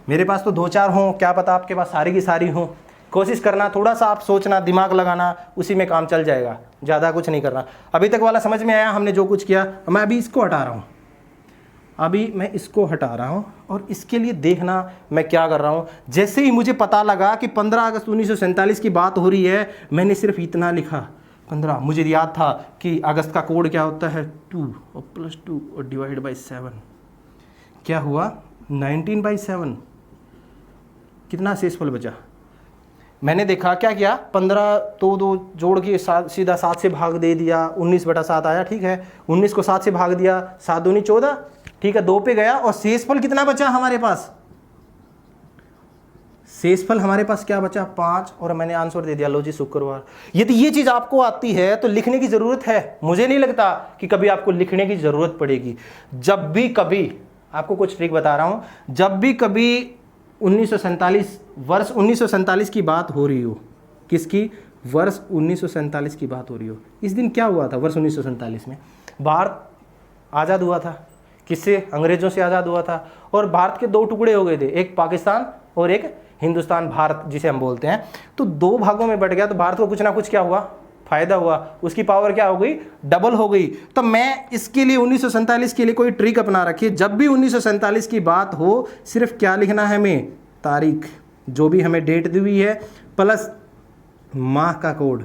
मेरे पास तो 2-4 हों, क्या पता आपके पास सारी की सारी हों। कोशिश करना, थोड़ा सा आप सोचना, दिमाग लगाना, उसी में काम चल जाएगा, ज़्यादा कुछ नहीं करना। अभी तक वाला समझ में आया हमने जो कुछ किया? मैं अभी इसको हटा रहा हूँ, अभी मैं इसको हटा रहा हूँ, और इसके लिए देखना मैं क्या कर रहा हूँ। जैसे ही मुझे पता लगा कि 15 अगस्त 1947 की बात हो रही है, मैंने सिर्फ इतना लिखा 15। मुझे याद था कि अगस्त का कोड क्या होता है? 2 और +2 और डिवाइड बाई 7। क्या हुआ? 19/7। कितना शेषफल बचा? मैंने देखा, क्या किया? 15 तो 2 जोड़ के सीधा 7 से भाग दे दिया, 19/7 आया, ठीक है। 19 को 7 से भाग दिया, 7 दूनी 14, ठीक है, 2 पे गया। और शेषफल कितना बचा हमारे पास? शेषफल हमारे पास क्या बचा? 5। और मैंने आंसर दे दिया, लो जी, शुक्रवार। यदि ये चीज आपको आती है तो लिखने की जरूरत है, मुझे नहीं लगता कि कभी आपको लिखने की जरूरत पड़ेगी। जब भी कभी, आपको कुछ ट्रिक बता रहा हूं, जब भी कभी 1947 वर्ष 1947 की बात हो रही हो, किसकी? वर्ष 1947 की बात हो रही हो। इस दिन क्या हुआ था? वर्ष 1947 में भारत आज़ाद हुआ था। किससे? अंग्रेजों से आज़ाद हुआ था। और भारत के 2 टुकड़े हो गए थे, एक पाकिस्तान और एक हिंदुस्तान, भारत जिसे हम बोलते हैं। तो 2 भागों में बट गया, तो भारत को कुछ ना कुछ क्या हुआ? फायदा हुआ, उसकी पावर क्या हो गई? डबल हो गई। तो मैं इसके लिए 1947 के लिए कोई ट्रिक अपना रखिए, जब भी 1947 की बात हो, सिर्फ क्या लिखना है हमें? तारीख, जो भी हमें डेट दी हुई है, प्लस माह का कोड,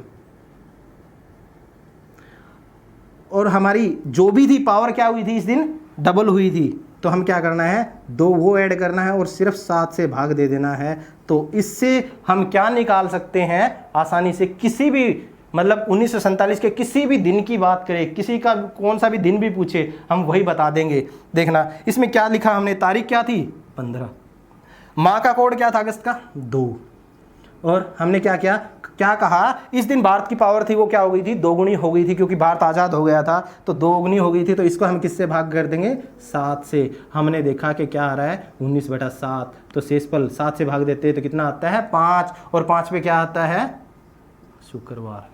और हमारी जो भी थी पावर क्या हुई थी इस दिन? डबल हुई थी। तो हम क्या करना है? 2 वो ऐड करना है और सिर्फ 7 से भाग दे देना है। तो इससे हम क्या निकाल सकते हैं आसानी से? किसी भी, मतलब 1947 के किसी भी दिन की बात करें, किसी का कौन सा भी दिन भी पूछे, हम वही बता देंगे। देखना इसमें क्या लिखा हमने, तारीख क्या थी? 15। माह का कोड क्या था? अगस्त का 2। और हमने क्या किया, क्या कहा? इस दिन भारत की पावर थी वो क्या हो गई थी? 2 गुनी हो गई थी, क्योंकि भारत आज़ाद हो गया था, तो 2 गुनी हो गई थी। तो इसको हम किससे भाग कर देंगे? 7 से। हमने देखा कि क्या आ रहा है? 19/7। तो शेषफल 7 से भाग देते हैं तो कितना आता है? 5। और 5 पे क्या आता है? शुक्रवार।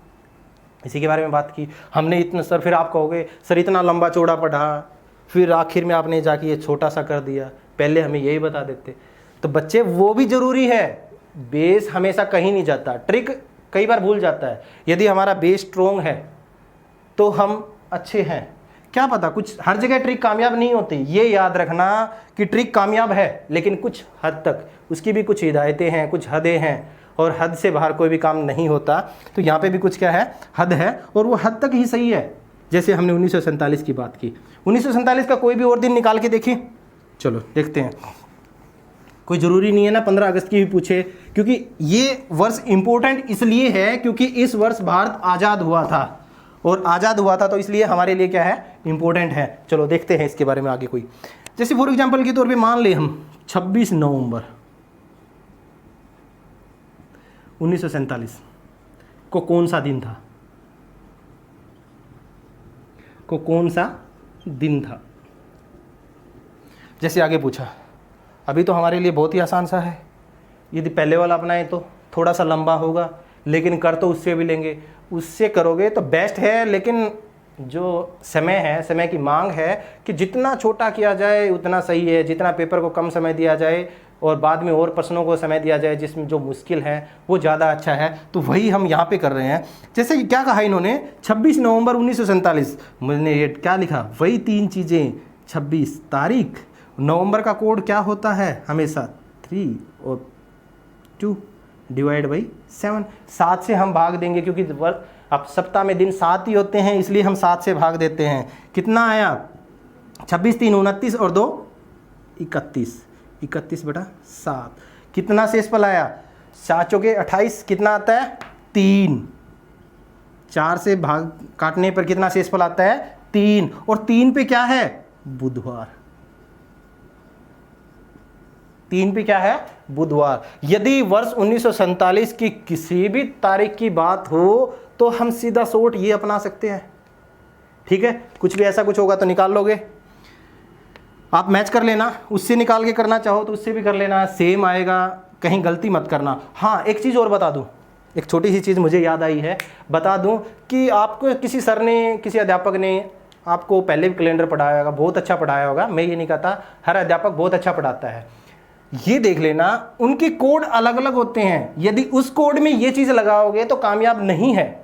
इसी के बारे में बात की हमने। इतना सर, फिर आप कहोगे सर इतना लंबा चौड़ा पढ़ा, फिर आखिर में आपने जाके ये छोटा सा कर दिया, पहले हमें यही बता देते। तो बच्चे, वो भी जरूरी है, बेस हमेशा कहीं नहीं जाता। ट्रिक कई बार भूल जाता है। यदि हमारा बेस स्ट्रोंग है तो हम अच्छे हैं। क्या पता, कुछ हर जगह ट्रिक कामयाब नहीं होती, ये याद रखना कि ट्रिक कामयाब है लेकिन कुछ हद तक, उसकी भी कुछ हिदायतें हैं, कुछ हदें हैं, और हद से बाहर कोई भी काम नहीं होता। तो यहाँ पे भी कुछ क्या है? हद है, और वो हद तक ही सही है। जैसे हमने 1947 की बात की, 1947 का कोई भी और दिन निकाल के देखें। चलो देखते हैं। कोई ज़रूरी नहीं है ना 15 अगस्त की भी पूछे, क्योंकि ये वर्ष इंपॉर्टेंट इसलिए है क्योंकि इस वर्ष भारत आज़ाद हुआ था, और आज़ाद हुआ था तो इसलिए हमारे लिए क्या है, इंपॉर्टेंट है। चलो देखते हैं इसके बारे में आगे कोई। जैसे फॉर एग्जाम्पल के तौर पे मान ले हम 26 नवंबर 1947 को कौन सा दिन था, को कौन सा दिन था। जैसे आगे पूछा, अभी तो हमारे लिए बहुत ही आसान सा है, यदि पहले वाला अपनाएं तो थोड़ा सा लंबा होगा, लेकिन कर तो उससे भी लेंगे, उससे करोगे तो बेस्ट है, लेकिन जो समय है, समय की मांग है कि जितना छोटा किया जाए उतना सही है, जितना पेपर को कम समय दिया जाए और बाद में और प्रश्नों को समय दिया जाए जिसमें जो मुश्किल है वो ज़्यादा अच्छा है, तो वही हम यहाँ पे कर रहे हैं। जैसे क्या कहा इन्होंने, 26 नवंबर 1947, मैंने ये क्या लिखा, वही 3 चीज़ें, 26 तारीख, नवंबर का कोड क्या होता है हमेशा 3 और 2 डिवाइड बाई 7, 7 से हम भाग देंगे क्योंकि अब सप्ताह में दिन 7 ही होते हैं, इसलिए हम 7 से भाग देते हैं। कितना आया, 26 3 29 और 2 31, 31 बटा 7। कितना शेषफल आया, 7 चौके 28, कितना आता है 3, 4 से भाग काटने पर कितना शेषफल आता है 3, और 3 पे क्या है, बुधवार, 3 पे क्या है, बुधवार। यदि वर्ष 1947 की किसी भी तारीख की बात हो तो हम सीधा शॉर्ट ये अपना सकते हैं, ठीक है। कुछ भी ऐसा कुछ होगा तो निकाल लोगे, आप मैच कर लेना, उससे निकाल के करना चाहो तो उससे भी कर लेना, सेम आएगा, कहीं गलती मत करना। हाँ एक चीज़ और बता दूं, एक छोटी सी चीज़ मुझे याद आई है, बता दूं कि आपको किसी सर ने, किसी अध्यापक ने आपको पहले भी कैलेंडर पढ़ाया होगा, बहुत अच्छा पढ़ाया होगा, मैं ये नहीं कहता, हर अध्यापक बहुत अच्छा पढ़ाता है, ये देख लेना उनके कोड अलग अलग होते हैं, यदि उस कोड में ये चीज़ लगाओगे तो कामयाब नहीं है।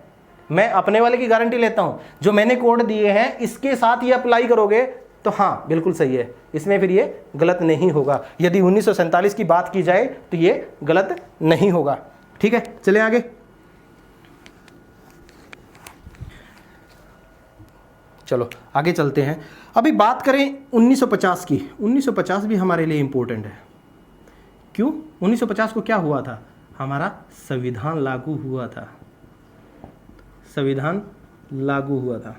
मैं अपने वाले की गारंटी लेता हूं, जो मैंने कोड दिए हैं इसके साथ ये अप्लाई करोगे तो हाँ बिल्कुल सही है, इसमें फिर ये गलत नहीं होगा। यदि 1947 की बात की जाए तो ये गलत नहीं होगा, ठीक है। चलें आगे। चलो आगे चलते हैं। अभी बात करें 1950 की। 1950 भी हमारे लिए इंपॉर्टेंट है। क्यों, 1950 को क्या हुआ था, हमारा संविधान लागू हुआ था, संविधान लागू हुआ था।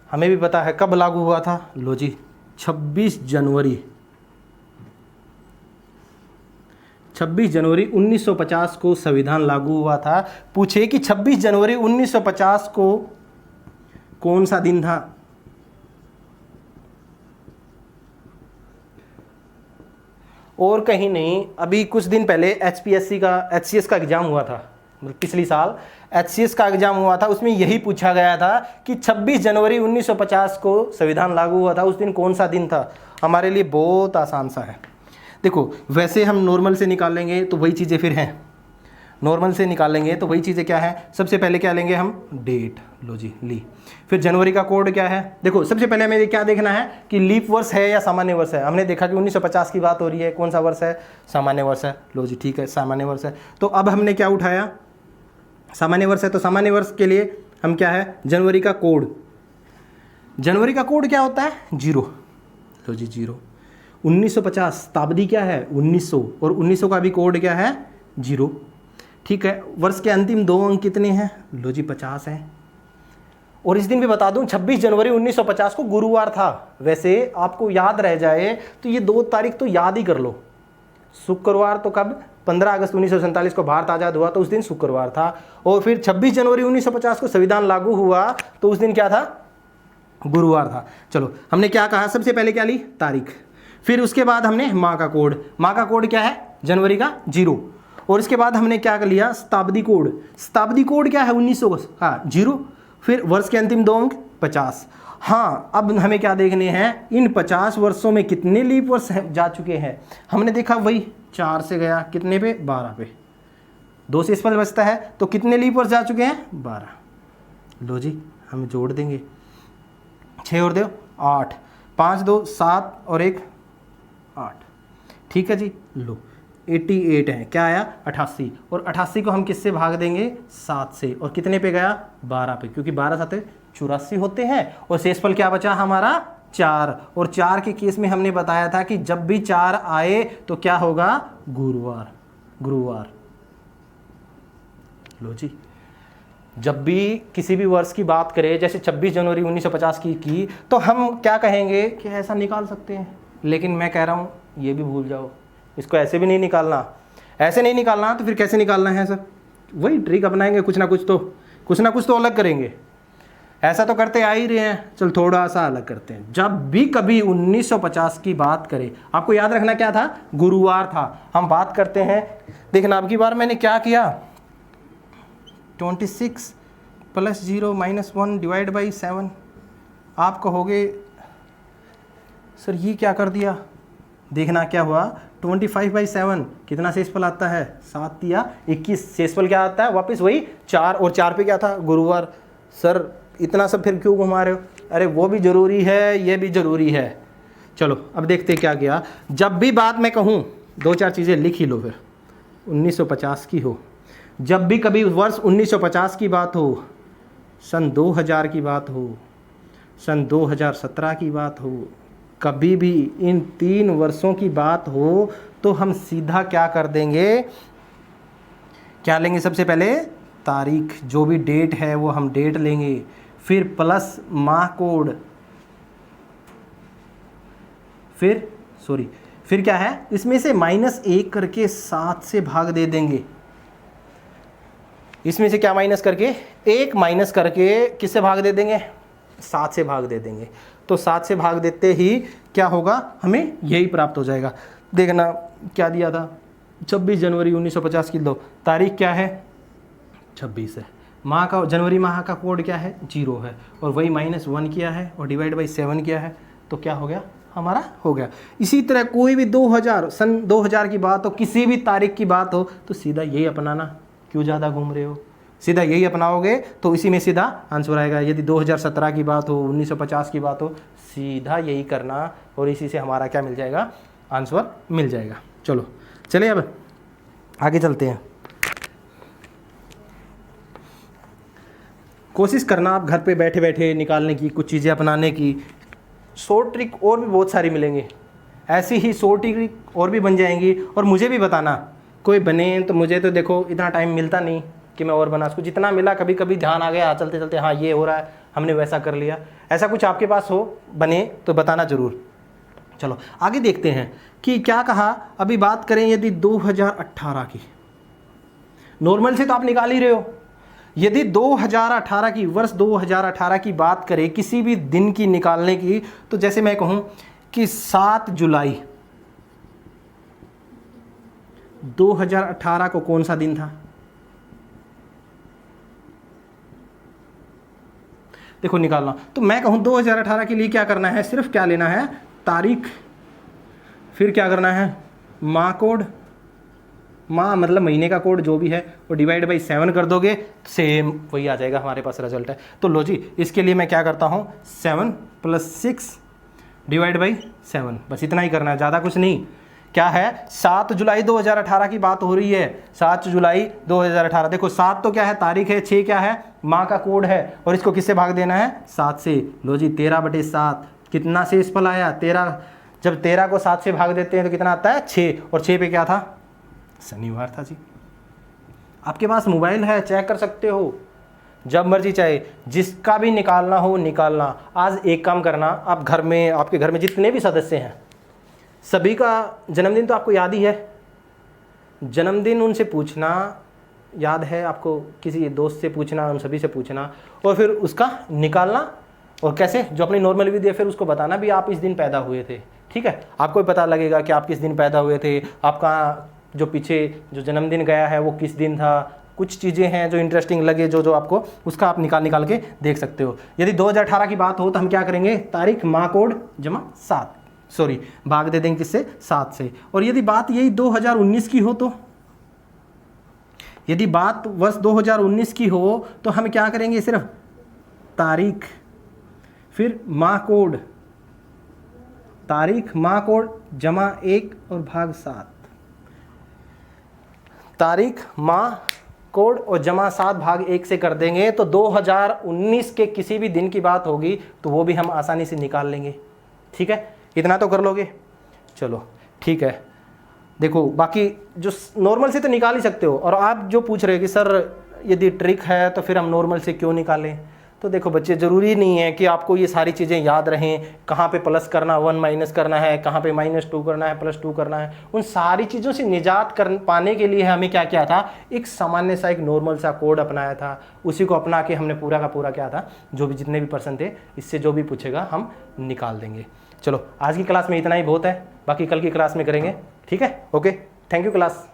हमें भी पता है कब लागू हुआ था, लो जी 26 जनवरी 1950 को संविधान लागू हुआ था। पूछे कि 26 जनवरी 1950 को कौन सा दिन था, और कहीं नहीं, अभी कुछ दिन पहले HCS का एग्जाम हुआ था, पिछली साल HCS का एग्जाम हुआ था, उसमें यही पूछा गया था कि 26 जनवरी 1950 को संविधान लागू हुआ था, उस दिन कौन सा दिन था। हमारे लिए बहुत आसान सा है। देखो वैसे हम नॉर्मल से निकालेंगे तो वही चीज़ें फिर हैं, नॉर्मल से निकालेंगे तो वही चीज़ें क्या है, सबसे पहले क्या लेंगे हम, डेट, लो जी ली। फिर जनवरी का कोड क्या है, देखो सबसे पहले हमें क्या देखना है कि लीप वर्ष है या सामान्य वर्ष है। हमने देखा कि 1950 की बात हो रही है, कौन सा वर्ष है, सामान्य वर्ष है, लो जी ठीक है सामान्य वर्ष है। तो अब हमने क्या उठाया, सामान्य वर्ष है, तो सामान्य वर्ष के लिए हम क्या है, जनवरी का कोड, जनवरी का कोड क्या होता है, 0, लो जी 0। 1950 शताब्दी क्या है, 1900, और 1900 का भी कोड क्या है, 0, ठीक है। वर्ष के अंतिम 2 अंक कितने हैं, लो जी 50 है। और इस दिन भी बता दूं 26 जनवरी 1950 को गुरुवार था। वैसे आपको याद रह जाए तो ये 2 तारीख तो याद ही कर लो। शुक्रवार तो कब, 15 अगस्त 1947 को भारत आज़ाद हुआ तो उस दिन शुक्रवार था, और फिर 26 जनवरी 1950 को संविधान लागू हुआ तो उस दिन क्या था, गुरुवार था। चलो हमने क्या कहा, सबसे पहले क्या ली, तारीख, फिर उसके बाद हमने माह का कोड, माह का कोड क्या है, जनवरी का 0, और इसके बाद हमने क्या कर लिया, शताब्दी कोड, शताब्दी कोड क्या है 1900 का 0, फिर वर्ष के अंतिम 2 अंक 50। हाँ अब हमें क्या देखने हैं, इन 50 वर्षों में कितने लीप वर्ष जा चुके हैं। हमने देखा वही 4 से गया कितने पे, 12 पे, 2 से शेषफल बचता है, तो कितने लीप वर्ष जा चुके हैं, 12। लो जी हम जोड़ देंगे, 6 और 2 8, 5 2 7 और 1 8, ठीक है जी। लो 88 है, क्या आया 88, और 88 को हम किससे भाग देंगे, 7 से, और कितने पे गया, 12 पे, क्योंकि 12 7 84 होते हैं, और शेषफल क्या बचा हमारा 4, और 4 के केस में हमने बताया था कि जब भी 4 आए तो क्या होगा, गुरुवार। गुरुवार। लो जी, जब भी किसी भी वर्ष की बात करें, जैसे 26 जनवरी 1950 की तो हम क्या कहेंगे कि ऐसा निकाल सकते हैं, लेकिन मैं कह रहा हूँ ये भी भूल जाओ, इसको ऐसे भी नहीं निकालना। ऐसे नहीं निकालना तो फिर कैसे निकालना है सर? वही ट्रिक अपनाएंगे, कुछ ना कुछ तो अलग करेंगे। ऐसा तो करते आ ही रहे हैं, चल थोड़ा सा अलग करते हैं। जब भी कभी 1950 की बात करें, आपको याद रखना क्या था, गुरुवार था। हम बात करते हैं, देखना अब की बार मैंने क्या किया, 26 + 0 - 1 / 7। आप कहोगे सर ये क्या कर दिया, देखना क्या हुआ, 25/7 कितना शेषफल आता है, 7 या 21। शेषफल क्या आता है, वापस वही 4, और 4 पे क्या था, गुरुवार। सर इतना सब फिर क्यों घुमा रहे हो? अरे वो भी ज़रूरी है, ये भी ज़रूरी है। चलो अब देखते क्या किया। जब भी बात मैं कहूँ, 2-4 चीज़ें लिख ही लो फिर। 1950 की हो, जब भी कभी वर्ष 1950 की बात हो, सन 2000 की बात हो, सन 2017 की बात हो, कभी भी इन 3 वर्षों की बात हो तो हम सीधा क्या कर देंगे, क्या लेंगे, सबसे पहले तारीख, जो भी डेट है वो हम डेट लेंगे, फिर प्लस माह कोड, फिर क्या है, इसमें से -1 करके 7 से भाग दे देंगे। इसमें से क्या माइनस करके, 1 माइनस करके किससे भाग दे देंगे, 7 से भाग दे देंगे। तो 7 से भाग देते ही क्या होगा, हमें यही प्राप्त हो जाएगा। देखना क्या दिया था, 26 जनवरी 1950 की लो, तारीख क्या है, 26 है, माह का, जनवरी माह का कोड क्या है, 0 है, और वही -1 किया है और /7 किया है, तो क्या हो गया, हमारा हो गया। इसी तरह कोई भी 2000, सन 2000 की बात हो, किसी भी तारीख की बात हो, तो सीधा यही अपनाना। क्यों ज़्यादा घूम रहे हो, सीधा यही अपनाओगे तो इसी में सीधा आंसर आएगा। यदि 2017 की बात हो, 1950 की बात हो, सीधा यही करना और इसी से हमारा क्या मिल जाएगा, आंसर मिल जाएगा। चलो चलिए अब आगे चलते हैं। कोशिश करना आप घर पे बैठे बैठे निकालने की, कुछ चीज़ें अपनाने की। शॉर्ट ट्रिक और भी बहुत सारी मिलेंगे, ऐसी ही शॉर्ट ट्रिक और भी बन जाएंगी। और मुझे भी बताना कोई बने, तो मुझे तो देखो इतना टाइम मिलता नहीं कि मैं और बना सकूँ। जितना मिला कभी कभी ध्यान आ गया, चलते चलते हाँ ये हो रहा है, हमने वैसा कर लिया। ऐसा कुछ आपके पास हो बने तो बताना ज़रूर। चलो आगे देखते हैं कि क्या कहा। अभी बात करें यदि 2018 की, नॉर्मल से तो आप निकाल ही रहे हो। यदि 2018 की, वर्ष 2018 की बात करें, किसी भी दिन की निकालने की, तो जैसे मैं कहूं कि 7 जुलाई 2018 को कौन सा दिन था, देखो निकालना। तो मैं कहूं 2018 के लिए क्या करना है, सिर्फ क्या लेना है, तारीख, फिर क्या करना है, माह कोड, माह मतलब महीने का कोड जो भी है, वो /7 कर दोगे, सेम वही आ जाएगा हमारे पास रिजल्ट है। तो लो जी, इसके लिए मैं क्या करता हूँ, 7 + 6 /7, बस इतना ही करना है, ज़्यादा कुछ नहीं। क्या है, 7 जुलाई 2018 की बात हो रही है, 7 जुलाई 2018। देखो 7 तो क्या है, तारीख है, 6 क्या है, माह का कोड है, और इसको किससे भाग देना है, 7 से। लो जी, 13/7 कितना शेषफल आया, 13। जब 13 को 7 से भाग देते हैं तो कितना आता है, 6, और 6 पे क्या था, शनिवार था जी। आपके पास मोबाइल है, चेक कर सकते हो जब मर्जी, चाहे जिसका भी निकालना हो निकालना। आज एक काम करना, आप घर में, आपके घर में जितने भी सदस्य हैं, सभी का जन्मदिन तो आपको याद ही है। जन्मदिन उनसे पूछना, याद है आपको, किसी दोस्त से पूछना, उन सभी से पूछना, और फिर उसका निकालना। और कैसे, जो अपनी नॉर्मल विधि है, फिर उसको बताना भी आप इस दिन पैदा हुए थे। ठीक है, आपको भी पता लगेगा कि आप किस दिन पैदा हुए थे, आपका जो पीछे जो जन्मदिन गया है वो किस दिन था। कुछ चीज़ें हैं जो इंटरेस्टिंग लगे, जो आपको, उसका आप निकाल के देख सकते हो। यदि 2018 की बात हो तो हम क्या करेंगे, तारीख, माह कोड जमा 7, सॉरी भाग दे देंगे किससे, 7 से। और यदि बात यही 2019 की हो, तो यदि बात वर्ष 2019 की हो तो हम क्या करेंगे, सिर्फ तारीख, फिर माह कोड, तारीख, माह कोड जमा 1 और भाग 7, तारीख, माह कोड और जमा 7 भाग 1 से कर देंगे, तो 2019 के किसी भी दिन की बात होगी तो वो भी हम आसानी से निकाल लेंगे। ठीक है, इतना तो कर लोगे, चलो ठीक है। देखो बाकी जो नॉर्मल से तो निकाल ही सकते हो, और आप जो पूछ रहे हो कि सर यदि ट्रिक है तो फिर हम नॉर्मल से क्यों निकालें, तो देखो बच्चे, ज़रूरी नहीं है कि आपको ये सारी चीज़ें याद रहें, कहाँ पे प्लस करना 1 माइनस करना है, कहाँ पे -2 करना है, +2 करना है। उन सारी चीज़ों से निजात कर पाने के लिए हमें क्या किया था, एक सामान्य सा एक नॉर्मल सा कोड अपनाया था। उसी को अपना के हमने पूरा का पूरा क्या था, जो भी जितने भी पर्सन थे, इससे जो भी पूछेगा हम निकाल देंगे। चलो आज की क्लास में इतना ही बहुत है, बाकी कल की क्लास में करेंगे, ठीक है। Okay, thank you class.